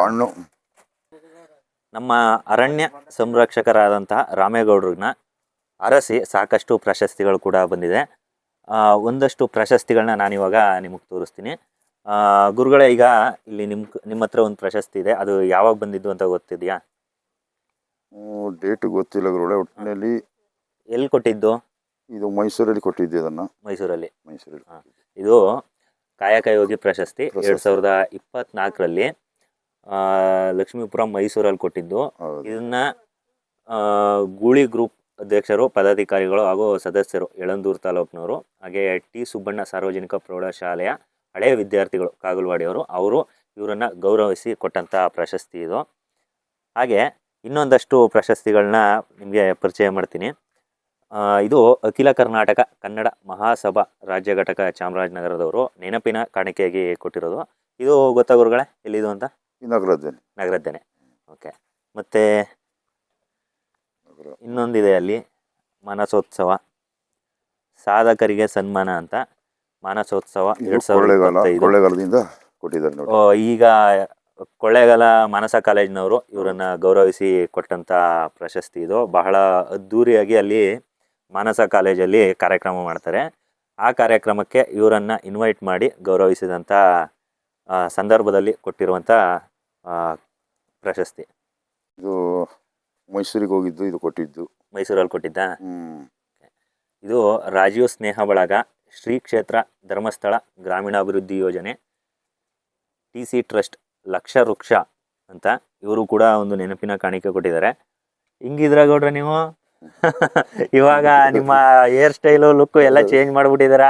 ಹಣ್ಣು. ನಮ್ಮ ಅರಣ್ಯ ಸಂರಕ್ಷಕರಾದಂತಹ ರಾಮೇಗೌಡ್ರನ್ನ ಅರಸಿ ಸಾಕಷ್ಟು ಪ್ರಶಸ್ತಿಗಳು ಕೂಡ ಬಂದಿದೆ. ಒಂದಷ್ಟು ಪ್ರಶಸ್ತಿಗಳನ್ನ ನಾನಿವಾಗ ನಿಮಗೆ ತೋರಿಸ್ತೀನಿ. ಗುರುಗಳೇ, ಈಗ ಇಲ್ಲಿ ನಿಮ್ಮ ಹತ್ರ ಒಂದು ಪ್ರಶಸ್ತಿ ಇದೆ, ಅದು ಯಾವಾಗ ಬಂದಿದ್ದು ಅಂತ ಗೊತ್ತಿದೆಯಾ? ಡೇಟ್ ಗೊತ್ತಿಲ್ಲ ಗುರುಗಳೇ. ಒಟ್ಟಿನಲ್ಲಿ ಎಲ್ಲಿ ಕೊಟ್ಟಿದ್ದು? ಇದು ಮೈಸೂರಲ್ಲಿ ಕೊಟ್ಟಿದ್ದೆ ಅದನ್ನು. ಮೈಸೂರಲ್ಲಿ. ಮೈಸೂರಲ್ಲಿ ಹಾಂ, ಇದು ಕಾಯಕ ಯೋಗಿ ಪ್ರಶಸ್ತಿ ಪ್ರಶಸ್ತಿ. 2024ರಲ್ಲಿ ಲಕ್ಷ್ಮೀಪುರಂ ಮೈಸೂರಲ್ಲಿ ಕೊಟ್ಟಿದ್ದು. ಹೌದು. ಇದನ್ನ ಗೂಳಿ ಗ್ರೂಪ್ ಅಧ್ಯಕ್ಷರು, ಪದಾಧಿಕಾರಿಗಳು ಹಾಗೂ ಸದಸ್ಯರು ಯಳಂದೂರು ತಾಲೂಕಿನವರು, ಹಾಗೆ ಟಿ ಸುಬ್ಬಣ್ಣ ಸಾರ್ವಜನಿಕ ಪ್ರೌಢಶಾಲೆಯ ಹಳೆಯ ವಿದ್ಯಾರ್ಥಿಗಳು ಕಾಗಲ್ವಾಡಿಯವರು, ಅವರು ಇವರನ್ನು ಗೌರವಿಸಿ ಕೊಟ್ಟಂಥ ಪ್ರಶಸ್ತಿ ಇದು. ಹಾಗೆ ಇನ್ನೊಂದಷ್ಟು ಪ್ರಶಸ್ತಿಗಳನ್ನ ನಿಮಗೆ ಪರಿಚಯ ಮಾಡ್ತೀನಿ. ಇದು ಅಖಿಲ ಕರ್ನಾಟಕ ಕನ್ನಡ ಮಹಾಸಭಾ ರಾಜ್ಯ ಘಟಕ ಚಾಮರಾಜನಗರದವರು ನೆನಪಿನ ಕಾಣಿಕೆಯಾಗಿ ಕೊಟ್ಟಿರೋದು. ಇದು ಗೊತ್ತಾ ಗುರುಗಳೇ, ಎಲ್ಲಿದು ಅಂತ? ಈ ನಗರದ್ದೇನೆ. ನಗರದ್ದೇನೆ. ಓಕೆ. ಮತ್ತು ಇನ್ನೊಂದಿದೆ ಅಲ್ಲಿ, ಮಾನಸೋತ್ಸವ ಸಾಧಕರಿಗೆ ಸನ್ಮಾನ ಅಂತ, ಮಾನಸೋತ್ಸವ 2025. ಕೊಳ್ಳೇಗಾಲದಿಂದ ಕೊಟ್ಟಿದ್ದಾರೆ ನೋಡಿ. ಈಗ ಕೊಳ್ಳೇಗಾಲ ಮಾನಸ ಕಾಲೇಜಿನವರು ಇವರನ್ನು ಗೌರವಿಸಿ ಕೊಟ್ಟಂಥ ಪ್ರಶಸ್ತಿ ಇದು. ಬಹಳ ಅದ್ಧೂರಿಯಾಗಿ ಅಲ್ಲಿ ಮಾನಸ ಕಾಲೇಜಲ್ಲಿ ಕಾರ್ಯಕ್ರಮ ಮಾಡ್ತಾರೆ. ಆ ಕಾರ್ಯಕ್ರಮಕ್ಕೆ ಇವರನ್ನು ಇನ್ವೈಟ್ ಮಾಡಿ ಗೌರವಿಸಿದಂಥ ಸಂದರ್ಭದಲ್ಲಿ ಕೊಟ್ಟಿರುವಂಥ ಪ್ರಶಸ್ತಿ ಇದು. ಮೈಸೂರಿಗೆ ಹೋಗಿದ್ದು ಇದು ಕೊಟ್ಟಿದ್ದು. ಮೈಸೂರಲ್ಲಿ ಕೊಟ್ಟಿದ್ದ. ಇದು ರಾಜೀವ್ ಸ್ನೇಹ ಬಳಗ, ಶ್ರೀ ಕ್ಷೇತ್ರ ಧರ್ಮಸ್ಥಳ ಗ್ರಾಮೀಣಾಭಿವೃದ್ಧಿ ಯೋಜನೆ, TC ಟ್ರಸ್ಟ್, ಲಕ್ಷ ವೃಕ್ಷ ಅಂತ ಇವರು ಕೂಡ ಒಂದು ನೆನಪಿನ ಕಾಣಿಕೆ ಕೊಟ್ಟಿದ್ದಾರೆ. ಹಿಂಗಿದ್ರ ಗೌಡ್ರೆ ನೀವು ಇವಾಗ ನಿಮ್ಮ ಹೇರ್ ಸ್ಟೈಲು ಲುಕ್ಕು ಎಲ್ಲ ಚೇಂಜ್ ಮಾಡ್ಬಿಟ್ಟಿದ್ದೀರಾ.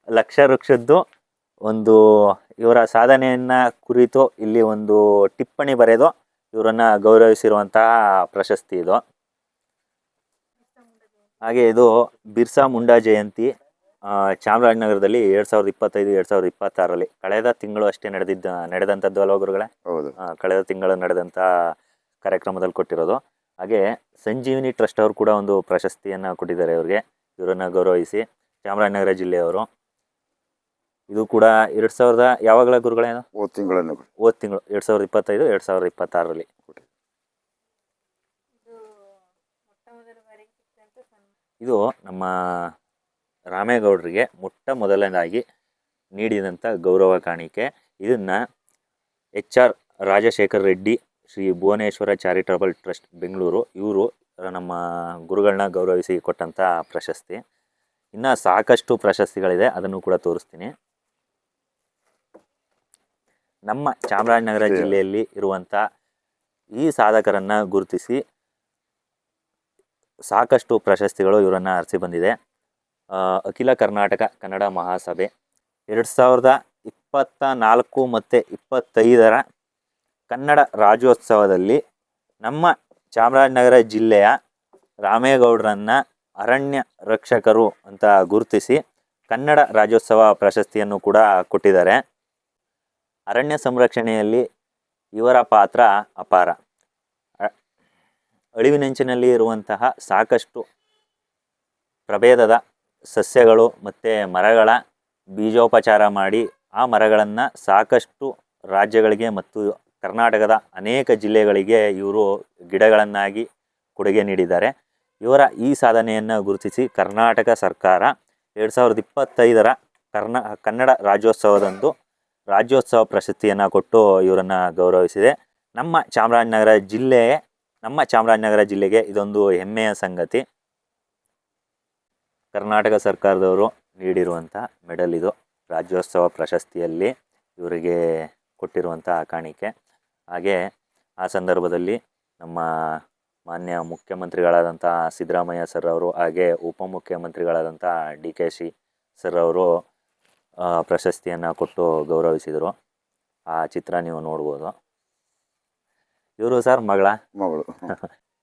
ಲಕ್ಷ ವೃಕ್ಷದ್ದು ಒಂದು ಇವರ ಸಾಧನೆಯನ್ನ ಕುರಿತು ಇಲ್ಲಿ ಒಂದು ಟಿಪ್ಪಣಿ ಬರೆದು ಇವರನ್ನ ಗೌರವಿಸಿರುವಂತಹ ಪ್ರಶಸ್ತಿ ಇದು. ಹಾಗೆ ಇದು ಬಿರ್ಸಾ ಮುಂಡಾ ಜಯಂತಿ ಚಾಮರಾಜನಗರದಲ್ಲಿ 2025-2026ರಲ್ಲಿ ಕಳೆದ ತಿಂಗಳು ಅಷ್ಟೇ ನಡೆದಂಥದ್ದು ಅಲ್ವಾ ಗುರುಗಳೇ? ಹೌದು. ಕಳೆದ ತಿಂಗಳು ನಡೆದಂಥ ಕಾರ್ಯಕ್ರಮದಲ್ಲಿ ಕೊಟ್ಟಿರೋದು. ಹಾಗೆ ಸಂಜೀವಿನಿ ಟ್ರಸ್ಟ್ ಅವರು ಕೂಡ ಒಂದು ಪ್ರಶಸ್ತಿಯನ್ನು ಕೊಟ್ಟಿದ್ದಾರೆ ಇವ್ರಿಗೆ, ಇವರನ್ನು ಗೌರವಿಸಿ, ಚಾಮರಾಜನಗರ ಜಿಲ್ಲೆಯವರು. ಇದು ಕೂಡ 2000 ಯಾವಾಗಲ ಗುರುಗಳೇನು? ಹೋದ ತಿಂಗಳು 2025-2026ರಲ್ಲಿ. ಇದು ನಮ್ಮ ರಾಮೇಗೌಡರಿಗೆ ಮೊಟ್ಟ ಮೊದಲನೇದಾಗಿ ನೀಡಿದಂಥ ಗೌರವ ಕಾಣಿಕೆ. ಇದನ್ನು HR Rajashekar Reddy, Shri Bhuvaneshwara charitable trust Bengaluru, ಇವರು ನಮ್ಮ ಗುರುಗಳನ್ನ ಗೌರವಿಸಿ ಕೊಟ್ಟಂಥ ಪ್ರಶಸ್ತಿ. ಇನ್ನು ಸಾಕಷ್ಟು ಪ್ರಶಸ್ತಿಗಳಿದೆ, ಅದನ್ನು ಕೂಡ ತೋರಿಸ್ತೀನಿ. ನಮ್ಮ ಚಾಮರಾಜನಗರ ಜಿಲ್ಲೆಯಲ್ಲಿ ಇರುವಂಥ ಈ ಸಾಧಕರನ್ನು ಗುರುತಿಸಿ ಸಾಕಷ್ಟು ಪ್ರಶಸ್ತಿಗಳು ಇವರನ್ನು ಅರಸಿ ಬಂದಿದೆ. ಅಖಿಲ ಕರ್ನಾಟಕ ಕನ್ನಡ ಮಹಾಸಭೆ 2024 ಮತ್ತು 2025 ಕನ್ನಡ ರಾಜ್ಯೋತ್ಸವದಲ್ಲಿ ನಮ್ಮ ಚಾಮರಾಜನಗರ ಜಿಲ್ಲೆಯ ರಾಮೇಗೌಡರನ್ನು ಅರಣ್ಯ ರಕ್ಷಕರು ಅಂತ ಗುರುತಿಸಿ ಕನ್ನಡ ರಾಜ್ಯೋತ್ಸವ ಪ್ರಶಸ್ತಿಯನ್ನು ಕೂಡ ಕೊಟ್ಟಿದ್ದಾರೆ. ಅರಣ್ಯ ಸಂರಕ್ಷಣೆಯಲ್ಲಿ ಇವರ ಪಾತ್ರ ಅಪಾರ. ಅಳಿವಿನಂಚಿನಲ್ಲಿ ಇರುವಂತಹ ಸಾಕಷ್ಟು ಪ್ರಭೇದದ ಸಸ್ಯಗಳು ಮತ್ತು ಮರಗಳ ಬೀಜೋಪಚಾರ ಮಾಡಿ ಆ ಮರಗಳನ್ನು ಸಾಕಷ್ಟು ರಾಜ್ಯಗಳಿಗೆ ಮತ್ತು ಕರ್ನಾಟಕದ ಅನೇಕ ಜಿಲ್ಲೆಗಳಿಗೆ ಇವರು ಗಿಡಗಳನ್ನಾಗಿ ಕೊಡುಗೆ ನೀಡಿದ್ದಾರೆ. ಇವರ ಈ ಸಾಧನೆಯನ್ನು ಗುರುತಿಸಿ ಕರ್ನಾಟಕ ಸರ್ಕಾರ 2025 ಕನ್ನಡ ರಾಜ್ಯೋತ್ಸವದಂದು ರಾಜ್ಯೋತ್ಸವ ಪ್ರಶಸ್ತಿಯನ್ನು ಕೊಟ್ಟು ಇವರನ್ನು ಗೌರವಿಸಿದೆ. ನಮ್ಮ ಚಾಮರಾಜನಗರ ಜಿಲ್ಲೆಗೆ ಇದೊಂದು ಹೆಮ್ಮೆಯ ಸಂಗತಿ. ಕರ್ನಾಟಕ ಸರ್ಕಾರದವರು ನೀಡಿರುವಂಥ ಮೆಡಲ್ ಇದು, ರಾಜ್ಯೋತ್ಸವ ಪ್ರಶಸ್ತಿಯಲ್ಲಿ ಇವರಿಗೆ ಕೊಟ್ಟಿರುವಂಥ ಕಾಣಿಕೆ. ಹಾಗೆ ಆ ಸಂದರ್ಭದಲ್ಲಿ ನಮ್ಮ ಮಾನ್ಯ ಮುಖ್ಯಮಂತ್ರಿಗಳಾದಂಥ ಸಿದ್ದರಾಮಯ್ಯ ಸರ್ ಅವರು, ಹಾಗೆ ಉಪಮುಖ್ಯಮಂತ್ರಿಗಳಾದಂಥ DKC ಸರ್ ಅವರು ಪ್ರಶಸ್ತಿಯನ್ನು ಕೊಟ್ಟು ಗೌರವಿಸಿದರು. ಆ ಚಿತ್ರ ನೀವು ನೋಡ್ಬೋದು. ಇವರು ಸರ್ ಮಗಳು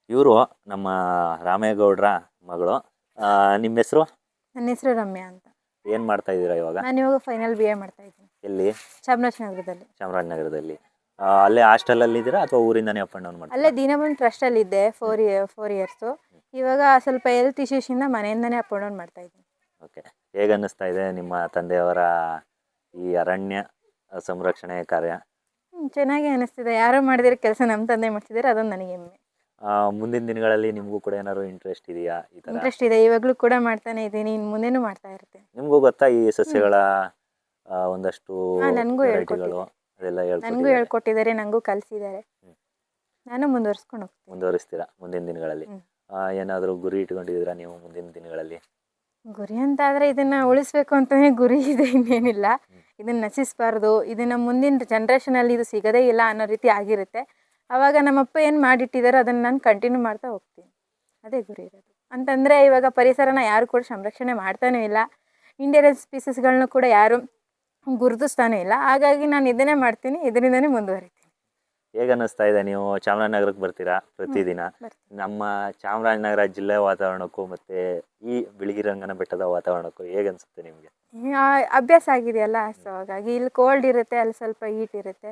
ಇವರು ನಮ್ಮ ರಾಮೇಗೌಡರ ಮಗಳು. ನಿಮ್ಮ ಹೆಸರು? ನನ್ನ ಹೆಸರು ರಮ್ಯಾ ಅಂತ. ಏನು ಮಾಡ್ತಾ ಇದ್ದೀರಾ ಇವಾಗ? ನಾನು ಇವಾಗ ಫೈನಲ್ BA ಮಾಡ್ತಾ ಇದ್ದೀನಿ. ಎಲ್ಲಿ? ಚಾಮರಾಜನಗರದಲ್ಲಿ. ಅಲ್ಲೇ ಹಾಸ್ಟೆಲಲ್ಲಿ ಇದ್ದೀರಾ ಅಥವಾ ಊರಿಂದನೇ ಅಪ್ ಆ್ಯಂಡ್ ಡೌನ್ ಮಾಡ್ತೀರಾ? ಅಲ್ಲೇ ದೀನಬಂಧು ಟ್ರಸ್ಟಲ್ಲಿ ಇದ್ದೆ 4 ಇಯರ್ಸು. ಇವಾಗ ಸ್ವಲ್ಪ ಹೆಲ್ತ್ ಇಶ್ಯೂಸಿಂದ ಮನೆಯಿಂದನೇ ಅಪ್ ಆ್ಯಂಡ್ ಡೌನ್ ಮಾಡ್ತಾ ಇದ್ದೀನಿ. ಓಕೆ. ಹೇಗೆ ಅನ್ನಿಸ್ತಾ ಇದೆ ನಿಮ್ಮ ತಂದೆಯವರ ಈ ಅರಣ್ಯ ಸಂರಕ್ಷಣೆ ಕಾರ್ಯ? ಚೆನ್ನಾಗಿ ಅನ್ನಿಸ್ತಿದೆ. ಯಾರೋ ಮಾಡಿದಿರೋ ಕೆಲಸ ನಮ್ಮ ತಂದೆ ಮಾಡ್ತಿದ್ದಾರೆ, ಅದೊಂದು ನನಗೆ ಹೆಮ್ಮೆ. ಮುಂದಿನ ದಿನಗಳಲ್ಲಿ ನಿಮಗೂ ಕೂಡ ಏನಾದ್ರು ಇಂಟ್ರೆಸ್ಟ್ ಇದೆಯಾ? ಈ ಥರ ಇಂಟ್ರೆಸ್ಟ್ ಇದೆ, ಇವಾಗಲೂ ಕೂಡ ಮಾಡ್ತಾನೆ ಇದ್ದೀನಿ, ಇನ್ನು ಮುಂದೆನೂ ಮಾಡ್ತಾ ಇರ್ತೀನಿ. ನಿಮಗೂ ಗೊತ್ತಾ ಈ ಸಸ್ಯಗಳ ಒಂದಷ್ಟು ನನಗೂ ವೆರೈಟಿಗಳು ಅದೆಲ್ಲ ನನಗೂ ಹೇಳ್ಕೊಟ್ಟಿದ್ದಾರೆ, ನನಗೂ ಕಲಿಸಿದ್ದಾರೆ. ನಾನು ಮುಂದುವರಿಸ್ಕೊಂಡು ಹೋಗ್ತೀನಿ. ಮುಂದುವರಿಸ್ತೀರಾ ಮುಂದಿನ ದಿನಗಳಲ್ಲಿ? ಏನಾದರೂ ಗುರಿ ಇಟ್ಕೊಂಡಿದ್ದೀರಾ ನೀವು ಮುಂದಿನ ದಿನಗಳಲ್ಲಿ? ಗುರಿ ಅಂತ ಆದರೆ ಇದನ್ನು ಉಳಿಸ್ಬೇಕು ಅಂತಲೇ ಗುರಿ ಇದೆ, ಇನ್ನೇನಿಲ್ಲ. ಇದನ್ನು ನಶಿಸಬಾರ್ದು, ಇದನ್ನು ಮುಂದಿನ ಜನ್ರೇಷನಲ್ಲಿ ಇದು ಸಿಗೋದೇ ಇಲ್ಲ ಅನ್ನೋ ರೀತಿ ಆಗಿರುತ್ತೆ. ಆವಾಗ ನಮ್ಮಪ್ಪ ಏನು ಮಾಡಿಟ್ಟಿದ್ದಾರೋ ಅದನ್ನು ನಾನು ಕಂಟಿನ್ಯೂ ಮಾಡ್ತಾ ಹೋಗ್ತೀನಿ, ಅದೇ ಗುರಿ ಇರೋದು. ಅಂತಂದರೆ ಇವಾಗ ಪರಿಸರನ ಯಾರು ಕೂಡ ಸಂರಕ್ಷಣೆ ಮಾಡ್ತಾನೂ ಇಲ್ಲ, ಇಂಡಿಯನ್ ಸ್ಪೀಸಸ್ಗಳನ್ನೂ ಕೂಡ ಯಾರು ಗುರುತಿಸ್ತಾನೂ ಇಲ್ಲ. ಹಾಗಾಗಿ ನಾನು ಇದನ್ನೇ ಮಾಡ್ತೀನಿ, ಇದರಿಂದನೇ ಮುಂದುವರಿತೀನಿ. ಹೇಗೆ ಅನ್ನಿಸ್ತಾ ಇದೆ? ನೀವು ಚಾಮರಾಜನಗರಕ್ಕೆ ಬರ್ತೀರಾ ಪ್ರತಿದಿನ. ನಮ್ಮ ಚಾಮರಾಜನಗರ ಜಿಲ್ಲೆ ವಾತಾವರಣಕ್ಕೂ ಮತ್ತು ಈ ಬಿಳಿಗಿರಿ ರಂಗನ ಬೆಟ್ಟದ ವಾತಾವರಣಕ್ಕೂ ಹೇಗೆ ಅನಿಸುತ್ತೆ ನಿಮಗೆ? ಅಭ್ಯಾಸ ಆಗಿದೆಯಲ್ಲ, ಸೊ ಹಾಗಾಗಿ ಇಲ್ಲಿ ಕೋಲ್ಡ್ ಇರುತ್ತೆ, ಅಲ್ಲಿ ಸ್ವಲ್ಪ ಹೀಟ್ ಇರುತ್ತೆ,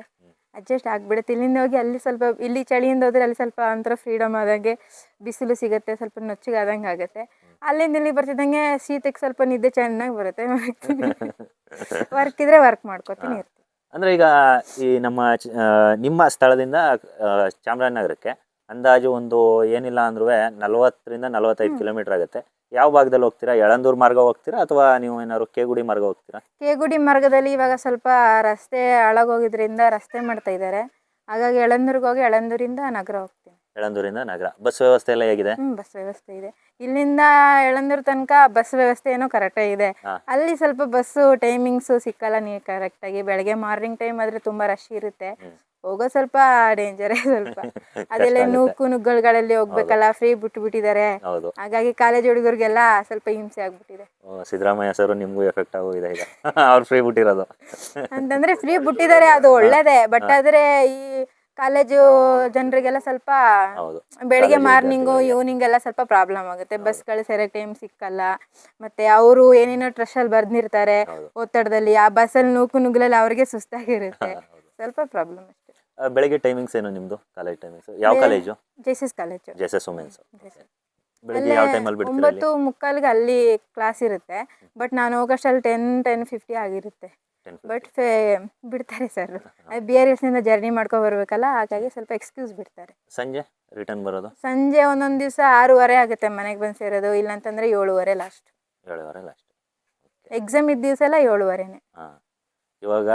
ಅಡ್ಜಸ್ಟ್ ಆಗಿಬಿಡುತ್ತೆ. ಇಲ್ಲಿಂದ ಹೋಗಿ ಅಲ್ಲಿ ಸ್ವಲ್ಪ, ಇಲ್ಲಿ ಚಳಿಯಿಂದ ಹೋದರೆ ಅಲ್ಲಿ ಸ್ವಲ್ಪ ಒಂಥರ ಫ್ರೀಡಮ್ ಆದಂಗೆ ಬಿಸಿಲು ಸಿಗುತ್ತೆ, ಸ್ವಲ್ಪ ನೊಚ್ಚಿಗಾದಂಗೆ ಆಗುತ್ತೆ. ಅಲ್ಲಿಂದ ಇಲ್ಲಿ ಬರ್ತಿದ್ದಂಗೆ ಶೀತಕ್ಕೆ ಸ್ವಲ್ಪ ನಿದ್ದೆ ಚೆನ್ನಾಗಿ ಬರುತ್ತೆ. ವರ್ಕ್ ಇದ್ರೆ ವರ್ಕ್ ಮಾಡ್ಕೊತೀನಿ ಇರ್ತೀನಿ. ಅಂದರೆ ಈಗ ಈ ನಿಮ್ಮ ಸ್ಥಳದಿಂದ ಚಾಮರಾಜನಗರಕ್ಕೆ ಅಂದಾಜು ಒಂದು ಏನಿಲ್ಲ ಅಂದ್ರೂ 40ರಿಂದ 45 ಕಿಲೋಮೀಟರ್ ಆಗುತ್ತೆ. ಯಾವ ಭಾಗದಲ್ಲಿ ಹೋಗ್ತೀರಾ? ಯಳಂದೂರು ಮಾರ್ಗ ಹೋಗ್ತೀರಾ ಅಥವಾ ನೀವು ಏನಾದ್ರು ಕೇಗುಡಿ ಮಾರ್ಗ ಹೋಗ್ತೀರಾ? ಕೇಗುಡಿ ಮಾರ್ಗದಲ್ಲಿ ಇವಾಗ ಸ್ವಲ್ಪ ರಸ್ತೆ ಹಾಳಾಗೋಗಿದ್ರಿಂದ ರಸ್ತೆ ಮಾಡ್ತಾ ಇದ್ದಾರೆ, ಹಾಗಾಗಿ ಯಳಂದೂರಿಗೆ ಹೋಗಿ ಯಳಂದೂರಿಂದ ನಗರ ಹೋಗ್ತೀನಿ. ಯಳಂದೂರಿಂದ ನಗರ. ಬಸ್ ವ್ಯವಸ್ಥೆ ಎಲ್ಲ ಹೇಗಿದೆ? ಬಸ್ ವ್ಯವಸ್ಥೆ ಇದೆ. ಇಲ್ಲಿಂದ ಯಳಂದೂರು ತನಕ ಬಸ್ ವ್ಯವಸ್ಥೆ ಏನೋ ಕರೆಕ್ಟಾಗಿ ಇದೆ. ಅಲ್ಲಿ ಸ್ವಲ್ಪ ಬಸ್ಸು ಟೈಮಿಂಗ್ಸು ಸಿಕ್ಕಲ್ಲ ನೀವು ಕರೆಕ್ಟಾಗಿ. ಬೆಳಗ್ಗೆ ಮಾರ್ನಿಂಗ್ ಟೈಮ್ ಆದರೆ ತುಂಬ ರಶ್ ಇರುತ್ತೆ, ಹೋಗೋ ಸ್ವಲ್ಪ ಡೇಂಜರೇ ಸ್ವಲ್ಪ. ಅದೆಲ್ಲ ನುಗ್ಗುಗಳಲ್ಲಿ ಹೋಗ್ಬೇಕಲ್ಲ, ಫ್ರೀ ಬಿಟ್ಟಿದ್ದಾರೆ. ಹಾಗಾಗಿ ಕಾಲೇಜ್ ಹುಡುಗರಿಗೆಲ್ಲ ಸ್ವಲ್ಪ ಹಿಂಸೆ ಆಗ್ಬಿಟ್ಟಿದೆ. ಸಿದ್ದರಾಮಯ್ಯ ಸರ್ ನಿಮಗೂ ಎಫೆಕ್ಟ್ ಆಗೋಗಿದೆ ಈಗ, ಅವ್ರು ಫ್ರೀ ಬಿಟ್ಟಿರೋದು ಅಂತಂದ್ರೆ ಫ್ರೀ ಬಿಟ್ಟಿದ್ದಾರೆ, ಅದು ಒಳ್ಳೇದೇ. ಬಟ್ ಆದರೆ ಈ ಕಾಲೇಜು ಜನರಿಗೆಲ್ಲ ಸ್ವಲ್ಪ ಬೆಳಿಗ್ಗೆ ಮಾರ್ನಿಂಗು ಈವ್ನಿಂಗ್ ಎಲ್ಲ ಸ್ವಲ್ಪ ಪ್ರಾಬ್ಲಮ್ ಆಗುತ್ತೆ. ಬಸ್ಗಳು ಸರಿಯಾಗಿ ಟೈಮ್ ಸಿಕ್ಕಲ್ಲ, ಮತ್ತೆ ಅವರು ಏನೇನೋ ಟ್ರಷಲ್ಲಿ ಬರ್ದಿರ್ತಾರೆ ಒತ್ತಡದಲ್ಲಿ, ಆ ಬಸ್ಸಲ್ಲಿ ನುಗ್ಗಲಲ್ಲಿ ಅವ್ರಿಗೆ ಸುಸ್ತಾಗಿರುತ್ತೆ, ಸ್ವಲ್ಪ ಪ್ರಾಬ್ಲಮ್ ಅಷ್ಟೇ. ಬೆಳಿಗ್ಗೆ ಟೈಮಿಂಗ್ಸ್ ಏನು ನಿಮ್ಮದು? ಕಾಲೇಜ್ ಟೈಮಿಂಗ್ಸ್ ಯಾವ college? JSS college, JSS women's. ಬೆಳಿಗ್ಗೆ ಯಾವ ಟೈಮಲ್ಲಿ ಬಿಡ್ತೀರಾ? 9:45ಗೆ ಅಲ್ಲಿ ಕ್ಲಾಸ್ ಇರುತ್ತೆ, ಬಟ್ ನಾನು ಹೋಗೋಷ್ಟಲ್ಲಿ 10:50 ಆಗಿರುತ್ತೆ. ಬಟ್ ಬಿಡ್ತಾರೆ ಸರ್, BRS ಜರ್ನಿ ಮಾಡ್ಕೊಂಡು ಬರ್ಬೇಕಲ್ಲ, ಹಾಗಾಗಿ ಸ್ವಲ್ಪ ಎಕ್ಸ್ಕ್ಯೂಸ್ ಬಿಡ್ತಾರೆ. ಸಂಜೆ ರಿಟರ್ನ್ ಬರೋದು? ಸಂಜೆ ಒಂದೊಂದು ದಿವಸ 6:30 ಆಗುತ್ತೆ ಮನೆಗೆ ಬಂದು ಸೇರೋದು, ಇಲ್ಲಾಂತಂದ್ರೆ 7:30 ಲಾಸ್ಟ್. 7:30 ಲಾಸ್ಟ್. ಎಕ್ಸಾಮ್ ಇದ್ದ ದಿವಸ ಎಲ್ಲ 7:30ನೇ. ಇವಾಗ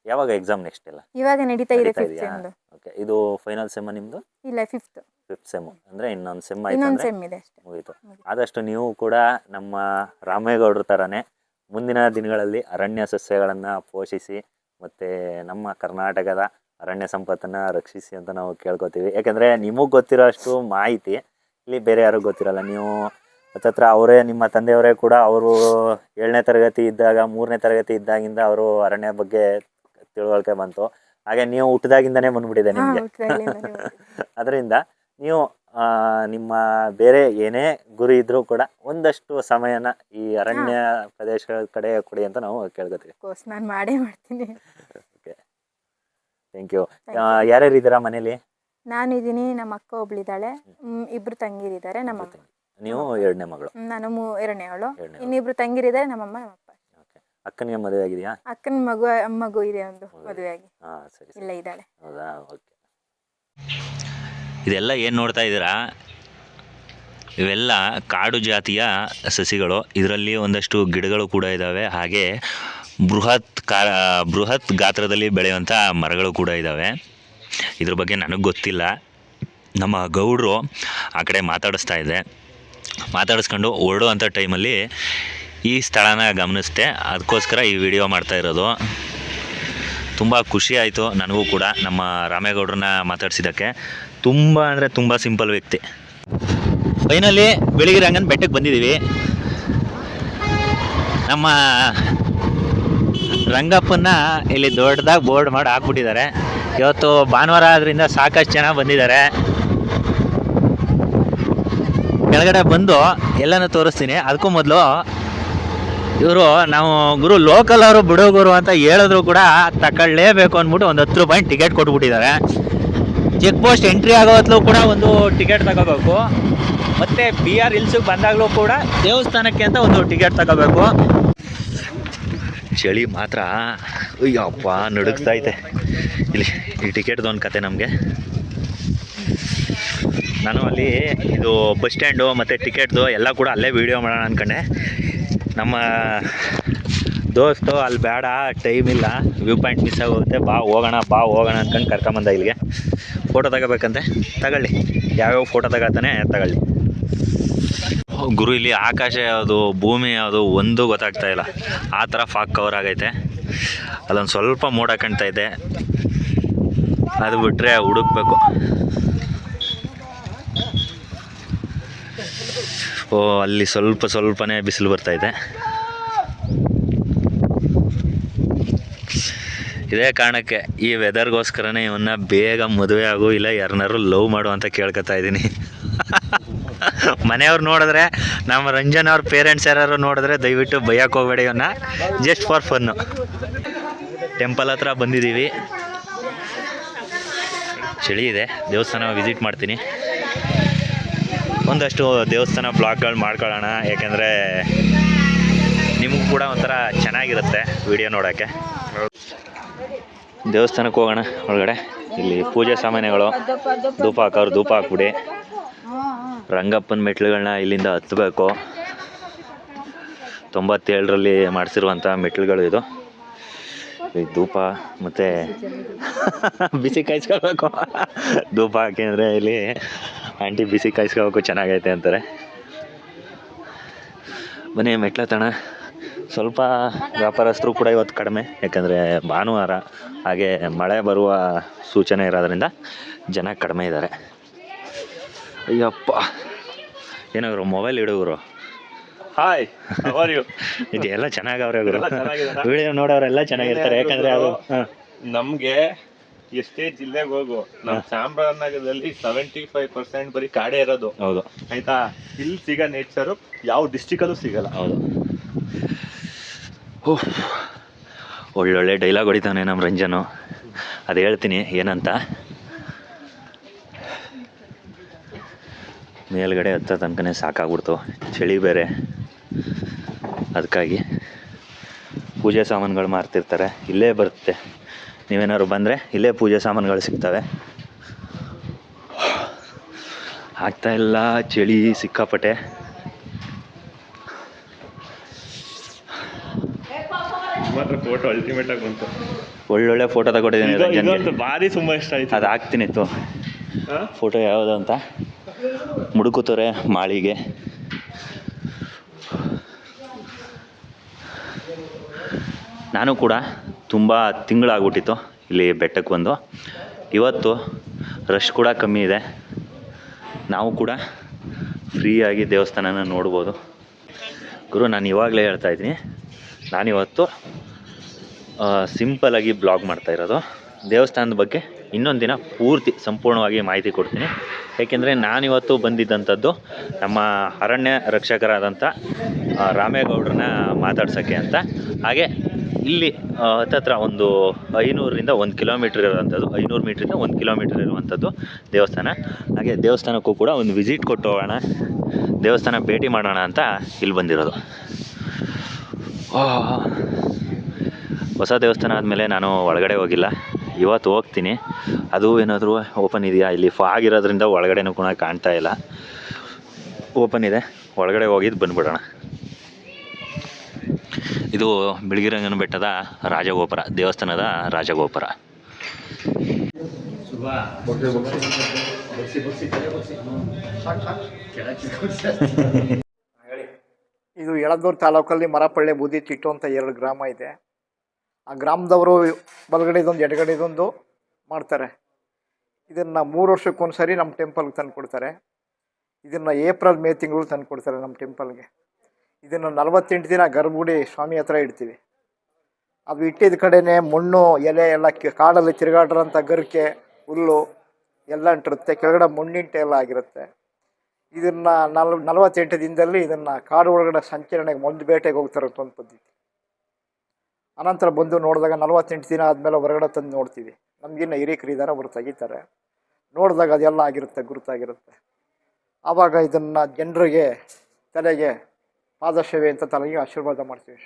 ಯಾವಾಗ ಎಕ್ಸಾಮ್ ನೆಕ್ಸ್ಟ್? ಎಲ್ಲ ಇವಾಗ ನಡೀತಾ ಇದೆ 5th ಸೆಮ್. ಓಕೆ, ಇದು ಫೈನಲ್ ಸೆಮ್ ನಿಮ್ಮದು? ಇಲ್ಲ, 5th ಸೆಮ್. ಅಂದರೆ ಇನ್ನೊಂದು ಸೆಮ್ ಇನ್ನೊಂದು ಸೆಮ್ ಇದೆ ಅಷ್ಟೇ, ಮುಗೀತು. ಆದಷ್ಟು ನೀವು ಕೂಡ ನಮ್ಮ ರಾಮೇಗೌಡರ ಥರನೇ ಮುಂದಿನ ದಿನಗಳಲ್ಲಿ ಅರಣ್ಯ ಸಸ್ಯಗಳನ್ನು ಪೋಷಿಸಿ ಮತ್ತು ನಮ್ಮ ಕರ್ನಾಟಕದ ಅರಣ್ಯ ಸಂಪತ್ತನ್ನು ರಕ್ಷಿಸಿ ಅಂತ ನಾವು ಕೇಳ್ಕೊತೀವಿ. ಯಾಕೆಂದರೆ ನಿಮಗೆ ಗೊತ್ತಿರೋ ಅಷ್ಟು ಮಾಹಿತಿ ಇಲ್ಲಿ ಬೇರೆ ಯಾರಿಗೂ ಗೊತ್ತಿರಲ್ಲ. ನೀವು ಹತ್ತತ್ರ ಅವರೇ, ನಿಮ್ಮ ತಂದೆಯವರೇ ಕೂಡ, ಅವರು 7ನೇ ತರಗತಿ ಇದ್ದಾಗ, 3ನೇ ತರಗತಿ ಇದ್ದಾಗಿಂದ ಅವರು ಅರಣ್ಯ ಬಗ್ಗೆ ತಿಳುವಳಿಕೆ ಬಂತು. ಹಾಗೆ ನೀವು ಹುಟ್ಟಿದಾಗಿಂದನೇ ಬಂದ್ಬಿಟ್ಟಿದೆ ನಿಮಗೆ. ಅದರಿಂದ ನೀವು ನಿಮ್ಮ ಬೇರೆ ಏನೇ ಗುರಿ ಇದ್ರೂ ಕೂಡ ಒಂದಷ್ಟು ಸಮಯನ ಈ ಅರಣ್ಯ ಪ್ರದೇಶಗಳ ಕಡೆ ಕೊಡಿ ಅಂತ ನಾವು ಕೇಳ್ಕೊತೀವಿ. ನಾನು ಮಾಡೇ ಮಾಡ್ತೀನಿ. Okay, thank you. ಯಾರ್ಯಾರು ಇದ್ದೀರಾ ಮನೇಲಿ? ನಾನು ಇದ್ದೀನಿ, ನಮ್ಮ ಅಕ್ಕ ಒಬ್ಳಿದ್ದಾಳೆ, 2 ತಂಗಿರಿದ್ದಾರೆ. ನಮ್ಮ ನೀವು 2ನೇ ಮಗಳು? ನಾನು 2ನೇ ಅವಳು, ಇನ್ನಿಬ್ರು ತಂಗಿರಿದ್ದಾರೆ, ನಮ್ಮಮ್ಮ ನಮ್ಮಪ್ಪ. ಅಕ್ಕನಿಗೆ ಮದುವೆ ಆಗಿದೆಯಾ? ಅಕ್ಕನ ಮಗು ಇದೆ, ಒಂದು ಮದುವೆ ಆಗಿ. ಸರಿ, ಇಲ್ಲ ಇದ್ದಾಳೆ. ಹೌದಾ? ಓಕೆ. ಇದೆಲ್ಲ ಏನು ನೋಡ್ತಾ ಇದ್ದೀರಾ, ಇವೆಲ್ಲ ಕಾಡು ಜಾತಿಯ ಸಸಿಗಳು. ಇದರಲ್ಲಿ ಒಂದಷ್ಟು ಗಿಡಗಳು ಕೂಡ ಇದ್ದಾವೆ, ಹಾಗೆ ಬೃಹತ್ ಗಾತ್ರದಲ್ಲಿ ಬೆಳೆಯುವಂಥ ಮರಗಳು ಕೂಡ ಇದ್ದಾವೆ. ಇದ್ರ ಬಗ್ಗೆ ನನಗೆ ಗೊತ್ತಿಲ್ಲ. ನಮ್ಮ ಗೌಡರು ಆ ಕಡೆ ಮಾತಾಡಿಸ್ಕೊಂಡು ಹೊರಡುವಂಥ ಟೈಮಲ್ಲಿ ಈ ಸ್ಥಳನ ಗಮನಿಸ್ದೆ, ಅದಕ್ಕೋಸ್ಕರ ಈ ವಿಡಿಯೋ ಮಾಡ್ತಾ ಇರೋದು. ತುಂಬ ಖುಷಿ ಆಯಿತು ನನಗೂ ಕೂಡ ನಮ್ಮ ರಾಮೇಗೌಡ್ರನ್ನ ಮಾತಾಡ್ಸಿದ್ದಕ್ಕೆ. ತುಂಬ ಅಂದರೆ ತುಂಬ ಸಿಂಪಲ್ ವ್ಯಕ್ತಿ. ಫೈನಲಿ ಬಿಳಿಗಿರಿ ರಂಗನ ಬೆಟ್ಟಕ್ಕೆ ಬಂದಿದ್ದೀವಿ. ನಮ್ಮ ರಂಗಪ್ಪನ್ನ ಇಲ್ಲಿ ದೊಡ್ಡದಾಗಿ ಬೋರ್ಡ್ ಮಾಡಿ ಹಾಕ್ಬಿಟ್ಟಿದ್ದಾರೆ. ಇವತ್ತು ಭಾನುವಾರ ಆದ್ರಿಂದ ಸಾಕಷ್ಟು ಜನ ಬಂದಿದ್ದಾರೆ. ಕೆಳಗಡೆ ಬಂದು ಎಲ್ಲನೂ ತೋರಿಸ್ತೀನಿ. ಅದಕ್ಕೂ ಮೊದಲು ಇವರು ನಾವು ಗುರು ಲೋಕಲ್ ಅವರು ಬಿಡೋ ಗುರು ಅಂತ ಹೇಳಿದ್ರು ಕೂಡ ತಗೊಳ್ಳೇಬೇಕು ಅಂದ್ಬಿಟ್ಟು ಒಂದು 10 ರೂಪಾಯಿ ಟಿಕೆಟ್ ಕೊಟ್ಬಿಟ್ಟಿದ್ದಾರೆ. ಚೆಕ್ ಪೋಸ್ಟ್ ಎಂಟ್ರಿ ಆಗೋ ಹೊತ್ತಲೂ ಕೂಡ ಒಂದು ಟಿಕೆಟ್ ತಗೋಬೇಕು, ಮತ್ತು BR ಹಿಲ್ಸಿಗೆ ಬಂದಾಗಲೂ ಕೂಡ ದೇವಸ್ಥಾನಕ್ಕೆ ಅಂತ ಒಂದು ಟಿಕೆಟ್ ತಗೋಬೇಕು. ಚಳಿ ಮಾತ್ರ ಅಯ್ಯಪ್ಪ ನಡುಗ್ತೈತೆ. ಇಲ್ಲಿ ಈ ಟಿಕೆಟ್ದು ಒಂದು ಕತೆ ನಮಗೆ. ನಾನು ಅಲ್ಲಿ ಇದು ಬಸ್ ಸ್ಟ್ಯಾಂಡು ಮತ್ತು ಟಿಕೆಟ್ದು ಎಲ್ಲ ಕೂಡ ಅಲ್ಲೇ ವೀಡಿಯೋ ಮಾಡೋಣ ಅಂದ್ಕೊಂಡೆ. ನಮ್ಮ ದೋಸ್ತು ಅಲ್ಲಿ ಬೇಡ, ಟೈಮ್ ಇಲ್ಲ, ವ್ಯೂ ಪಾಯಿಂಟ್ ಮಿಸ್ ಆಗೋಗುತ್ತೆ, ಬಾ ಹೋಗೋಣ ಅಂದ್ಕೊಂಡು ಕರ್ಕೊಂಬಂದ ಇಲ್ಲಿಗೆ. ಫೋಟೋ ತಗೋಬೇಕಂತೆ, ತಗೊಳ್ಳಿ. ಯಾವ್ಯಾವ ಫೋಟೋ ತಗೋತಾನೆ ತಗೊಳ್ಳಿ. ಗುರು ಇಲ್ಲಿ ಆಕಾಶ ಯಾವುದು ಭೂಮಿ ಯಾವುದು ಒಂದು ಗೊತ್ತಾಗ್ತಾ ಇಲ್ಲ, ಆ ಥರ ಫಾಗ್ ಕವರ್ ಆಗೈತೆ. ಅಲ್ಲೊಂದು ಸ್ವಲ್ಪ ಮೋಡ ಕಾಣ್ತಾ ಇದೆ, ಅದು ಬಿಟ್ಟರೆ ಹುಡುಕ್ಬೇಕು. ಓ ಅಲ್ಲಿ ಸ್ವಲ್ಪನೇ ಬಿಸಿಲು ಬರ್ತಾಯಿದೆ. ಇದೇ ಕಾರಣಕ್ಕೆ ಈ ವೆದರ್ಗೋಸ್ಕರನೇ ಇವನ್ನ ಬೇಗ ಮದುವೆ ಆಗು, ಇಲ್ಲ ಯಾರನ್ನಾರು ಲವ್ ಮಾಡು ಅಂತ ಕೇಳ್ಕೊತಾ ಇದ್ದೀನಿ. ಮನೆಯವ್ರು ನೋಡಿದ್ರೆ, ನಮ್ಮ ರಂಜನ್ ಅವ್ರ ಪೇರೆಂಟ್ಸ್ ಯಾರು ನೋಡಿದ್ರೆ ದಯವಿಟ್ಟು ಬೈಯಕ್ಕೆ ಹೋಗಬೇಡಿ ಇವನ್ನ, ಜಸ್ಟ್ ಫಾರ್ ಫನ್ನು. ಟೆಂಪಲ್ ಹತ್ರ ಬಂದಿದ್ದೀವಿ, ಚಳಿ ಇದೆ. ದೇವಸ್ಥಾನ ವಿಸಿಟ್ ಮಾಡ್ತೀನಿ, ಒಂದಷ್ಟು ದೇವಸ್ಥಾನ ಬ್ಲಾಗ್ಗಳು ಮಾಡ್ಕೊಳ್ಳೋಣ, ಯಾಕೆಂದರೆ ನಿಮಗೂ ಕೂಡ ಒಂಥರ ಚೆನ್ನಾಗಿರುತ್ತೆ ವಿಡಿಯೋ ನೋಡೋಕ್ಕೆ. ದೇವಸ್ಥಾನಕ್ಕೆ ಹೋಗೋಣ ಒಳಗಡೆ. ಇಲ್ಲಿ ಪೂಜೆ ಸಾಮಾನುಗಳು, ಧೂಪ ಹಾಕೋರು ಧೂಪ ಹಾಕ್ಬಿಡಿ. ರಂಗಪ್ಪನ ಮೆಟ್ಲುಗಳನ್ನ ಇಲ್ಲಿಂದ ಹತ್ತಬೇಕು. 97ರಲ್ಲಿ ಮಾಡಿಸಿರುವಂಥ ಮೆಟ್ಲುಗಳು ಇದು. ಈ ಧೂಪ ಮತ್ತು ಬಿಸಿ ಕಾಯಿಸ್ಕೋಬೇಕು. ಧೂಪ ಹಾಕಿದ್ರೆ ಇಲ್ಲಿ ಆಂಟಿ ಬಿಸಿ ಕಾಯಿಸ್ಕೋಬೇಕು, ಚೆನ್ನಾಗೈತೆ ಅಂತಾರೆ. ಬನ್ನಿ ಮೆಟ್ಲತ್ತಣ. ಸ್ವಲ್ಪ ವ್ಯಾಪಾರಸ್ಥರು ಕೂಡ ಇವತ್ತು ಕಡಿಮೆ, ಯಾಕಂದರೆ ಭಾನುವಾರ, ಹಾಗೆ ಮಳೆ ಬರುವ ಸೂಚನೆ ಇರೋದ್ರಿಂದ ಜನ ಕಡಿಮೆ ಇದ್ದಾರೆ. ಅಯ್ಯಪ್ಪ, ಏನಾದ್ರು ಮೊಬೈಲ್ ಇಡೋರು. Hi, how are you? ಇದೆಲ್ಲ ಚೆನ್ನಾಗವ್ರೆ ಗುರು, ವಿಡಿಯೋ ನೋಡೋರೆಲ್ಲ ಚೆನ್ನಾಗಿರ್ತಾರೆ. ಯಾಕಂದರೆ ಅದು ನಮಗೆ ಎಷ್ಟೇ ಜಿಲ್ಲೆಗೆ ಹೋಗು, ನಮ್ಮ ಚಾಮರಾಜನಗರದಲ್ಲಿ 75% ಬರೀ ಕಾಡೇ ಇರೋದು. ಹೌದು, ಆಯ್ತಾ? ಇಲ್ಲಿ ಸಿಗೋ ನೇಚರು ಯಾವ ಡಿಸ್ಟಿಕಲ್ಲೂ ಸಿಗಲ್ಲ. ಹೌದು. ಒಳ್ಳೊಳ್ಳೆ ಡೈಲಾಗ್ ಹೊಡಿತಾನೆ ನಮ್ಮ ರಂಜನು, ಅದು ಹೇಳ್ತೀನಿ ಏನಂತ. ಮೇಲ್ಗಡೆ ಹತ್ತೋ ತನಕನೇ ಸಾಕಾಗ್ಬಿಡ್ತು, ಚಳಿ ಬೇರೆ. ಅದಕ್ಕಾಗಿ ಪೂಜೆ ಸಾಮಾನುಗಳು ಮಾರ್ತಿರ್ತಾರೆ, ಇಲ್ಲೇ ಬರುತ್ತೆ. ನೀವೇನಾದ್ರು ಬಂದರೆ ಇಲ್ಲೇ ಪೂಜೆ ಸಾಮಾನುಗಳು ಸಿಗ್ತವೆ. ಆಗ್ತಾಯಿಲ್ಲ, ಚಳಿ ಸಿಕ್ಕಾಪಟ್ಟೆ. ಮಾತ್ರ ಫೋಟೋ ಅಲ್ಟಿಮೇಟ್ ಆಗಿ ಬಂತು. ಒಳ್ಳೊಳ್ಳೆ ಫೋಟೋ ತಗೊಟ್ಟಿದ್ದೀನಿ ರಂಜನ್ಗೆ, ಭಾರಿ ತುಂಬ ಇಷ್ಟ ಆಯ್ತು. ಅದು ಹಾಕ್ತೀನಿ ಫೋಟೋ ಯಾವುದು ಅಂತ. ಮುಡುಕುತೊರೆ ಮಾಳಿಗೆ. ನಾನು ಕೂಡ ತುಂಬ ತಿಂಗಳಾಗ್ಬಿಟ್ಟಿತ್ತು ಇಲ್ಲಿ ಬೆಟ್ಟಕ್ಕೆ ಬಂದು. ಇವತ್ತು ರಶ್ ಕೂಡ ಕಮ್ಮಿ ಇದೆ, ನಾವು ಕೂಡ ಫ್ರೀಯಾಗಿ ದೇವಸ್ಥಾನನ ನೋಡ್ಬೋದು. ಗುರು, ನಾನು ಇವಾಗಲೇ ಹೇಳ್ತಾಯಿದ್ದೀನಿ, ನಾನಿವತ್ತು ಸಿಂಪಲಾಗಿ ಬ್ಲಾಗ್ ಮಾಡ್ತಾಯಿರೋದು. ದೇವಸ್ಥಾನದ ಬಗ್ಗೆ ಇನ್ನೊಂದು ದಿನ ಪೂರ್ತಿ ಸಂಪೂರ್ಣವಾಗಿ ಮಾಹಿತಿ ಕೊಡ್ತೀನಿ. ಏಕೆಂದರೆ ನಾನಿವತ್ತು ಬಂದಿದ್ದಂಥದ್ದು ನಮ್ಮ ಅರಣ್ಯ ರಕ್ಷಕರಾದಂಥ ರಾಮೇಗೌಡ್ರನ್ನ ಮಾತಾಡ್ಸೋಕ್ಕೆ ಅಂತ. ಹಾಗೆ ಇಲ್ಲಿ ಹತ್ತತ್ರ ಒಂದು 500ರಿಂದ 1 ಕಿಲೋಮೀಟ್ರ್ ಇರುವಂಥದ್ದು, 500 ಮೀಟ್ರಿಂದ 1 ಕಿಲೋಮೀಟ್ರ್ ಇರುವಂಥದ್ದು ದೇವಸ್ಥಾನ. ಹಾಗೆ ದೇವಸ್ಥಾನಕ್ಕೂ ಕೂಡ ಒಂದು ವಿಸಿಟ್ ಕೊಟ್ಟು ಹೋಗೋಣ, ದೇವಸ್ಥಾನ ಭೇಟಿ ಮಾಡೋಣ ಅಂತ ಇಲ್ಲಿ ಬಂದಿರೋದು. ಹೊಸ ದೇವಸ್ಥಾನ ಆದಮೇಲೆ ನಾನು ಒಳಗಡೆ ಹೋಗಿಲ್ಲ, ಇವತ್ತು ಹೋಗ್ತೀನಿ. ಅದು ಏನಾದರೂ ಓಪನ್ ಇದೆಯಾ, ಇಲ್ಲಿ ಫಾಗ್ ಇರೋದ್ರಿಂದ ಒಳಗಡೆನೂ ಕೂಡ ಕಾಣ್ತಾ ಇಲ್ಲ. ಓಪನ್ ಇದೆ, ಒಳಗಡೆ ಹೋಗಿದ್ದು ಬಂದುಬಿಡೋಣ. ಇದು ಬಿಳಿಗಿರಿರಂಗನ ಬೆಟ್ಟದ ರಾಜಗೋಪುರ, ದೇವಸ್ಥಾನದ ರಾಜಗೋಪುರ. ಇದು ಯಳಂದೂರು ತಾಲೂಕಲ್ಲಿ ಮರಪಳ್ಳಿ ಬೂದಿತಿಟ್ಟು ಅಂತ 2 ಗ್ರಾಮ ಇದೆ. ಆ ಗ್ರಾಮದವರು ಬಲಗಡೆ ಇದೊಂದು ಎಡಗಡೆ ಇದೊಂದು ಮಾಡ್ತಾರೆ. ಇದನ್ನು 3 ವರ್ಷಕ್ಕೊಂದು ಸರಿ ನಮ್ಮ ಟೆಂಪಲ್ಗೆ ತಂದು ಕೊಡ್ತಾರೆ. ಇದನ್ನು ಏಪ್ರಿಲ್ ಮೇ ತಿಂಗಳು ತಂದು ಕೊಡ್ತಾರೆ ನಮ್ಮ ಟೆಂಪಲ್ಗೆ. ಇದನ್ನು 48 ದಿನ ಗರ್ಭಗುಡಿ ಸ್ವಾಮಿ ಹತ್ರ ಇಡ್ತೀವಿ. ಅದು ಇಟ್ಟಿದ್ದ ಕಡೆನೇ ಮಣ್ಣು ಎಲೆ ಎಲ್ಲ ಕಾಡಲ್ಲಿ ತಿರುಗಾಡಿರೋಂಥ ಗರಿಕೆ ಹುಲ್ಲು ಎಲ್ಲ ಅಂಟಿರುತ್ತೆ, ಕೆಳಗಡೆ ಮಣ್ಣಿಂಟೆ ಎಲ್ಲ ಆಗಿರುತ್ತೆ. ಇದನ್ನು 48 ದಿನದಲ್ಲಿ ಇದನ್ನು ಕಾಡು ಒಳಗಡೆ ಸಂಚರಣೆಗೆ ಮೊದಲು ಬೇಟೆಗೆ ಹೋಗ್ತಾರೆ ಅಂತ ಒಂದು ಪದ್ಧತಿ. ಅನಂತರ ಬಂದು ನೋಡಿದಾಗ 48 ದಿನ ಆದಮೇಲೆ ಹೊರಗಡೆ ತಂದು ನೋಡ್ತೀವಿ. ನಮಗಿನ್ನ ಹಿರಿಕರು ಇದ್ದಾರೆ, ಅವರು ತೆಗಿತಾರೆ. ನೋಡಿದಾಗ ಅದೆಲ್ಲ ಆಗಿರುತ್ತೆ, ಗುರುತಾಗಿರುತ್ತೆ. ಆವಾಗ ಇದನ್ನು ಜನರಿಗೆ ತಲೆಗೆ ಪಾದಸೇವೆ ಅಂತ ತಲೆಗೆ ಆಶೀರ್ವಾದ ಮಾಡ್ತೀವಿ.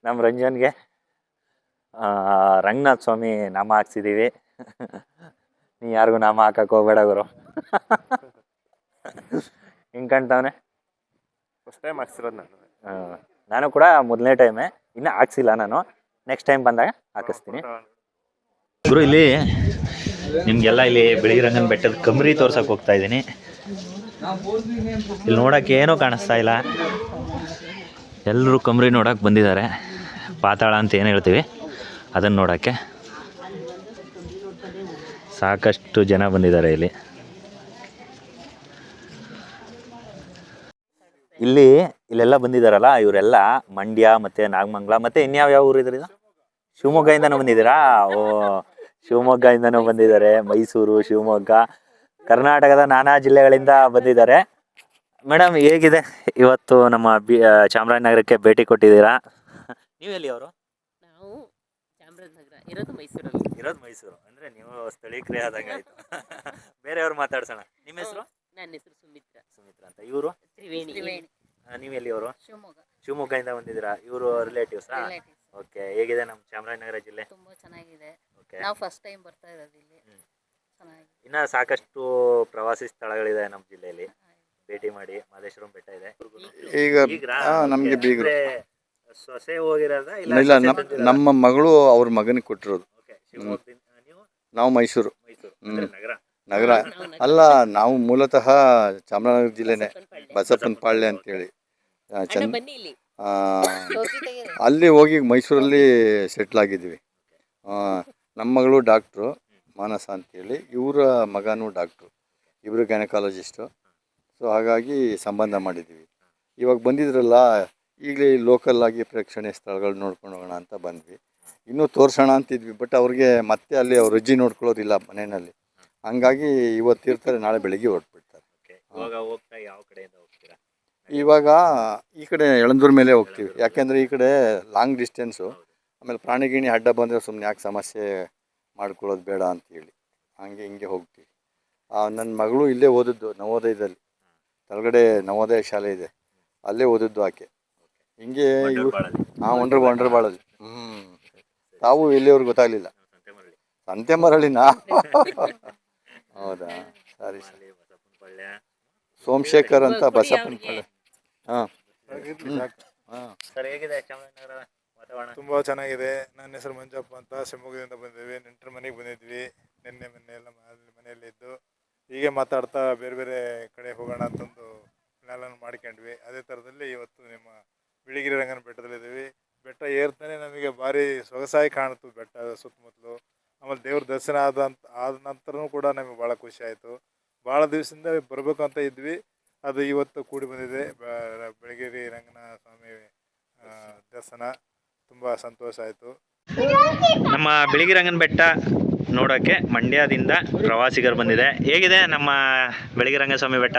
ನಮ್ಮ ರಂಜನ್ಗೆ ರಂಗನಾಥ ಸ್ವಾಮಿ ನಾಮ ಹಾಕ್ಸಿದ್ದೀವಿ. ನೀ ಯಾರಿಗೂ ನಾಮ ಹಾಕಕ್ಕೆ ಹೋಗ್ಬೇಡ ಗುರು. ಹಿಂಗೆ ಕಾಣ್ತಾವನೆ. ಫಸ್ಟ್ ಟೈಮ್ ಹಾಕ್ಸಿರೋದು ನಾನು. ನಾನು ಕೂಡ ಮೊದಲನೇ ಟೈಮೇ, ಇನ್ನೂ ಹಾಕ್ಸಿಲ್ಲ ನಾನು. ನೆಕ್ಸ್ಟ್ ಟೈಮ್ ಬಂದಾಗ ಹಾಕಿಸ್ತೀನಿ. ಗುರು ಇಲ್ಲಿ ನಿಮಗೆಲ್ಲ ಇಲ್ಲಿ ಬಿಳಿಗಿರಂಗನ ಬೆಟ್ಟದ ಕಮ್ರಿ ತೋರ್ಸಕ್ಕೆ ಹೋಗ್ತಾ ಇದ್ದೀನಿ. ಇಲ್ಲಿ ನೋಡೋಕ್ಕೆ ಏನೂ ಕಾಣಿಸ್ತಾ ಇಲ್ಲ, ಎಲ್ಲರೂ ಕಮ್ರಿ ನೋಡೋಕೆ ಬಂದಿದ್ದಾರೆ. ಪಾತಾಳ ಅಂತ ಏನು ಹೇಳ್ತೀವಿ ಅದನ್ನು ನೋಡೋಕ್ಕೆ ಸಾಕಷ್ಟು ಜನ ಬಂದಿದ್ದಾರೆ ಇಲ್ಲಿ. ಇಲ್ಲೆಲ್ಲ ಬಂದಿದ್ದಾರಲ್ಲ ಇವರೆಲ್ಲ ಮಂಡ್ಯ ಮತ್ತು ನಾಗಮಂಗಲ ಮತ್ತು ಇನ್ಯಾವ ಊರು ಇದ್ರಿ? ಶಿವಮೊಗ್ಗದಿಂದನೂ ಬಂದಿದ್ದೀರಾ? ಓ, ಶಿವಮೊಗ್ಗದಿಂದನೂ ಬಂದಿದ್ದಾರೆ, ಮೈಸೂರು, ಶಿವಮೊಗ್ಗ, ಕರ್ನಾಟಕದ ನಾನಾ ಜಿಲ್ಲೆಗಳಿಂದ ಬಂದಿದ್ದಾರೆ. ಮೇಡಮ್, ಹೇಗಿದೆ ಇವತ್ತು ನಮ್ಮ ಚಾಮರಾಜನಗರಕ್ಕೆ ಭೇಟಿ ಕೊಟ್ಟಿದ್ದೀರಾ? ನೀವೆಲ್ಲಿ ಅವರು? ನಾವು ಚಾಮರಾಜನಗರ, ಇರೋದು ಮೈಸೂರಲ್ಲಿ. ಇರೋದು ಮೈಸೂರು ಅಂದರೆ ನೀವು ಸ್ಥಳೀಕರೇ ಆದಂಗೆ ಆಯಿತು. ಬೇರೆಯವ್ರು ಮಾತಾಡ್ಸೋಣ. ನಿಮ್ಮ ಹೆಸರು? ನನ್ನ ಹೆಸರು ಸುಮಿತ್ರ. ಸುಮಿತ್ರ ಅಂತ. ಇವರು ತ್ರಿವೇಣಿ. ನೀವೆಲ್ಲಿ ಅವರು? ಶಿವಮೊಗ್ಗ. ಶಿವಮೊಗ್ಗದಿಂದ ಬಂದಿದ್ದೀರಾ? ಇವರು ರಿಲೇಟಿವ್ಸಾ? ಓಕೆ. ಹೇಗಿದೆ ನಮ್ಮ ಚಾಮರಾಜನಗರ ಜಿಲ್ಲೆ? ತುಂಬಾ ಚೆನ್ನಾಗಿದೆ. ಓಕೆ. ನಾವು ಫಸ್ಟ್ ಟೈಮ್ ಬರ್ತಾ ಇರೋದು ಇಲ್ಲಿ. ಚೆನ್ನಾಗಿದೆ. ಇನ್ನು ಸಾಕಷ್ಟು ಪ್ರವಾಸಿ ಸ್ಥಳಗಳಿದೆ ನಮ್ಮ ಜಿಲ್ಲೆಯಲ್ಲಿ, ಭೇಟಿ ಮಾಡಿ. ಮಾದೇಶ್ವರಂ ಬೆಟ್ಟ ಇದೆ. ಈಗ ನಮಗೆ ಬೀಗರು ಸೊಸೆ ಹೋಗಿರೋದ? ಇಲ್ಲ, ನಮ್ಮ ಮಗಳು ಅವ್ರ ಮಗನಿಗೆ ಕೊಟ್ಟಿರೋದು. ನೀವು ನಾವು ಮೈಸೂರು ಮೈಸೂರು ಅಂದ್ರೆ ನಗರ ಅಲ್ಲ, ನಾವು ಮೂಲತಃ ಚಾಮರಾಜನಗರ ಜಿಲ್ಲೆನೇ, ಬಸಪ್ಪನ ಪಾಳ್ಯ ಅಂತೇಳಿ. ಬನ್ನಿ ಇಲ್ಲಿ. ಅಲ್ಲಿ ಹೋಗಿ ಮೈಸೂರಲ್ಲಿ ಸೆಟ್ಲ್ ಆಗಿದ್ದೀವಿ. ನಮ್ಮ ಮಗಳು ಡಾಕ್ಟ್ರು ಮಾನಸ ಅಂತೇಳಿ, ಇವರ ಮಗನೂ ಡಾಕ್ಟ್ರು, ಇಬ್ಬರು ಗೈನಕಾಲಜಿಸ್ಟು. ಸೊ ಹಾಗಾಗಿ ಸಂಬಂಧ ಮಾಡಿದ್ದೀವಿ. ಇವಾಗ ಬಂದಿದ್ರಲ್ಲ, ಈಗಲೇ ಲೋಕಲ್ ಆಗಿ ಪ್ರೇಕ್ಷಣೀಯ ಸ್ಥಳಗಳು ನೋಡ್ಕೊಂಡು ಹೋಗೋಣ ಅಂತ ಬಂದ್ವಿ. ಇನ್ನೂ ತೋರಿಸೋಣ ಅಂತಿದ್ವಿ, ಬಟ್ ಅವ್ರಿಗೆ ಮತ್ತೆ ಅಲ್ಲಿ ಅವ್ರ ಅಜ್ಜಿ ನೋಡ್ಕೊಳ್ಳೋದಿಲ್ಲ ಮನೆಯಲ್ಲಿ. ಹಂಗಾಗಿ ಇವತ್ತು ಇರ್ತಾರೆ, ನಾಳೆ ಬೆಳಿಗ್ಗೆ ಹೊರಟ್ಬಿಡ್ತಾರೆ. ಯಾವ ಕಡೆಯಿಂದ ಹೋಗ್ತೀರಾ? ಇವಾಗ ಈ ಕಡೆ ಯಳಂದೂರು ಮೇಲೆ ಹೋಗ್ತೀವಿ, ಯಾಕೆಂದರೆ ಈ ಕಡೆ ಲಾಂಗ್ ಡಿಸ್ಟೆನ್ಸು. ಆಮೇಲೆ ಪ್ರಾಣಿಗಿಣಿ ಅಡ್ಡ ಬಂದರೆ ಸುಮ್ಮನೆ ಯಾಕೆ ಸಮಸ್ಯೆ ಮಾಡ್ಕೊಳ್ಳೋದು ಬೇಡ ಅಂತೇಳಿ ಹಂಗೆ ಹಿಂಗೆ ಹೋಗ್ತೀವಿ. ನನ್ನ ಮಗಳು ಇಲ್ಲೇ ಓದಿದ್ದು, ನವೋದಯದಲ್ಲಿ. ಕೆಳಗಡೆ ನವೋದಯ ಶಾಲೆ ಇದೆ, ಅಲ್ಲೇ ಓದಿದ್ದು ಆಕೆ. ಹಿಂಗೆ ಒಂಡ್ರಬಾಳಲ್ಲಿ. ತಾವು ಎಲ್ಲಿಯವ್ರಿಗೆ ಗೊತ್ತಾಗಲಿಲ್ಲ. ಸಂತೆಮರಳಿನಾ? ಹೌದಾ, ಸರಿ ಸರಿ. ಸೋಮಶೇಖರ್ ಅಂತ ಬಸಪ್ಪನ ಪಾಳ್ಯ. ಹಾಂ ಸರ್, ಹೇಗಿದೆ ಚಾಮರಾಜನಗರ ವಾತಾವರಣ? ತುಂಬ ಚೆನ್ನಾಗಿದೆ. ನನ್ನ ಹೆಸರು ಮಂಜಪ್ಪ ಅಂತ, ಶಿವಮೊಗ್ಗದಿಂದ ಬಂದಿದ್ವಿ. ನೆಂಟರ ಮನೆಗೆ ಬಂದಿದ್ವಿ. ಮೊನ್ನೆ ಎಲ್ಲ ಮನೆಯಲ್ಲಿದ್ದು ಹೀಗೆ ಮಾತಾಡ್ತಾ ಬೇರೆ ಬೇರೆ ಕಡೆ ಹೋಗೋಣ ಅಂತಂದು ಪ್ಲ್ಯಾನ್ ಮಾಡ್ಕೊಂಡ್ವಿ. ಅದೇ ಥರದಲ್ಲಿ ಇವತ್ತು ನಿಮ್ಮ ಬಿಳಿಗಿರಿ ರಂಗನ ಬೆಟ್ಟದಲ್ಲಿದ್ದೀವಿ. ಬೆಟ್ಟ ಏರ್ತಾನೆ ನಮಗೆ ಭಾರಿ ಸೊಗಸಾಗಿ ಕಾಣಿತು ಬೆಟ್ಟ ಸುತ್ತಮುತ್ತಲು. ಆಮೇಲೆ ದೇವ್ರ ದರ್ಶನ ಆದ ನಂತರನೂ ಕೂಡ ನಮಗೆ ಭಾಳ ಖುಷಿ ಆಯಿತು. ಭಾಳ ದಿವಸದಿಂದ ಬರಬೇಕು ಅಂತ ಇದ್ವಿ, ಅದು ಇವತ್ತು ಕೂಡಿ ಬಂದಿದೆ. ಬಿಳಿಗಿರಿ ರಂಗನ ಸ್ವಾಮಿ ದರ್ಶನ ತುಂಬ ಸಂತೋಷ ಆಯಿತು. ನಮ್ಮ ಬಿಳಿಗಿರಂಗನ ಬೆಟ್ಟ ನೋಡೋಕ್ಕೆ ಮಂಡ್ಯದಿಂದ ಪ್ರವಾಸಿಗರು ಬಂದಿದೆ. ಹೇಗಿದೆ ನಮ್ಮ ಬಿಳಿಗಿರಂಗ ಸ್ವಾಮಿ ಬೆಟ್ಟ?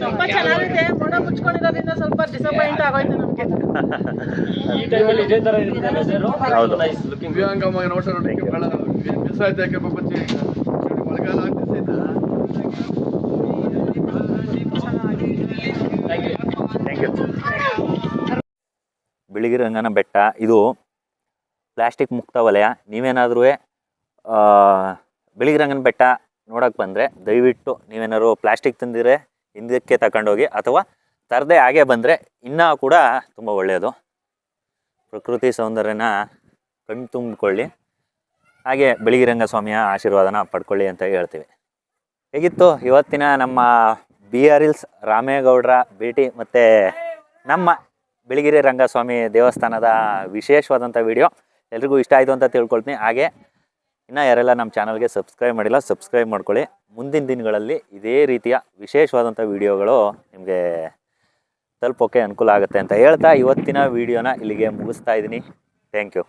ತುಂಬಾ ಚೆನ್ನಾಗಿದೆ. ಮೋಡ ಮುಚ್ಕೊಂಡಿರೋದ್ರಿಂದ ಸ್ವಲ್ಪ ಡಿಸಪಾಯಿಂಟ್ ಆಗೋಯ್ತು ನಮಗೆ. ಹೌದು. Thank you. ಬಿಳಿಗಿರಂಗನ ಬೆಟ್ಟ ಇದು ಪ್ಲಾಸ್ಟಿಕ್ ಮುಕ್ತ ವಲಯ. ನೀವೇನಾದ್ರೂ ಬಿಳಿಗಿರಂಗನ ಬೆಟ್ಟ ನೋಡೋಕೆ ಬಂದರೆ ದಯವಿಟ್ಟು ನೀವೇನಾದ್ರು ಪ್ಲಾಸ್ಟಿಕ್ ತಂದಿದ್ರೆ ಹಿಂದಕ್ಕೆ ತಗೊಂಡೋಗಿ, ಅಥವಾ ತರದೆ ಹಾಗೆ ಬಂದರೆ ಇನ್ನೂ ಕೂಡ ತುಂಬ ಒಳ್ಳೆಯದು. ಪ್ರಕೃತಿ ಸೌಂದರ್ಯನ ಕಣ್ಣು ತುಂಬಿಕೊಳ್ಳಿ, ಹಾಗೆ ಬಿಳಿಗಿರಂಗ ಸ್ವಾಮಿಯ ಆಶೀರ್ವಾದನ ಪಡ್ಕೊಳ್ಳಿ ಅಂತ ಹೇಳ್ತೀವಿ. ಹೇಗಿತ್ತು ಇವತ್ತಿನ ನಮ್ಮ BR ಹಿಲ್ಸ್ ರಾಮೇಗೌಡರ ಭೇಟಿ ಮತ್ತು ನಮ್ಮ ಬಿಳಿಗಿರಿ ರಂಗಸ್ವಾಮಿ ದೇವಸ್ಥಾನದ ವಿಶೇಷವಾದಂಥ ವಿಡಿಯೋ? ಎಲ್ರಿಗೂ ಇಷ್ಟ ಆಯಿತು ಅಂತ ತಿಳ್ಕೊಳ್ತೀನಿ. ಹಾಗೆ ಇನ್ನು ಯಾರೆಲ್ಲ ನಮ್ಮ ಚಾನಲ್ಗೆ ಸಬ್ಸ್ಕ್ರೈಬ್ ಮಾಡಿಲ್ಲ, ಸಬ್ಸ್ಕ್ರೈಬ್ ಮಾಡ್ಕೊಳ್ಳಿ. ಮುಂದಿನ ದಿನಗಳಲ್ಲಿ ಇದೇ ರೀತಿಯ ವಿಶೇಷವಾದಂಥ ವಿಡಿಯೋಗಳು ನಿಮಗೆ ತಲುಪೋಕ್ಕೆ ಅನುಕೂಲ ಆಗುತ್ತೆ ಅಂತ ಹೇಳ್ತಾ ಇವತ್ತಿನ ವಿಡಿಯೋನ ಇಲ್ಲಿಗೆ ಮುಗಿಸ್ತಾ ಇದ್ದೀನಿ. Thank you.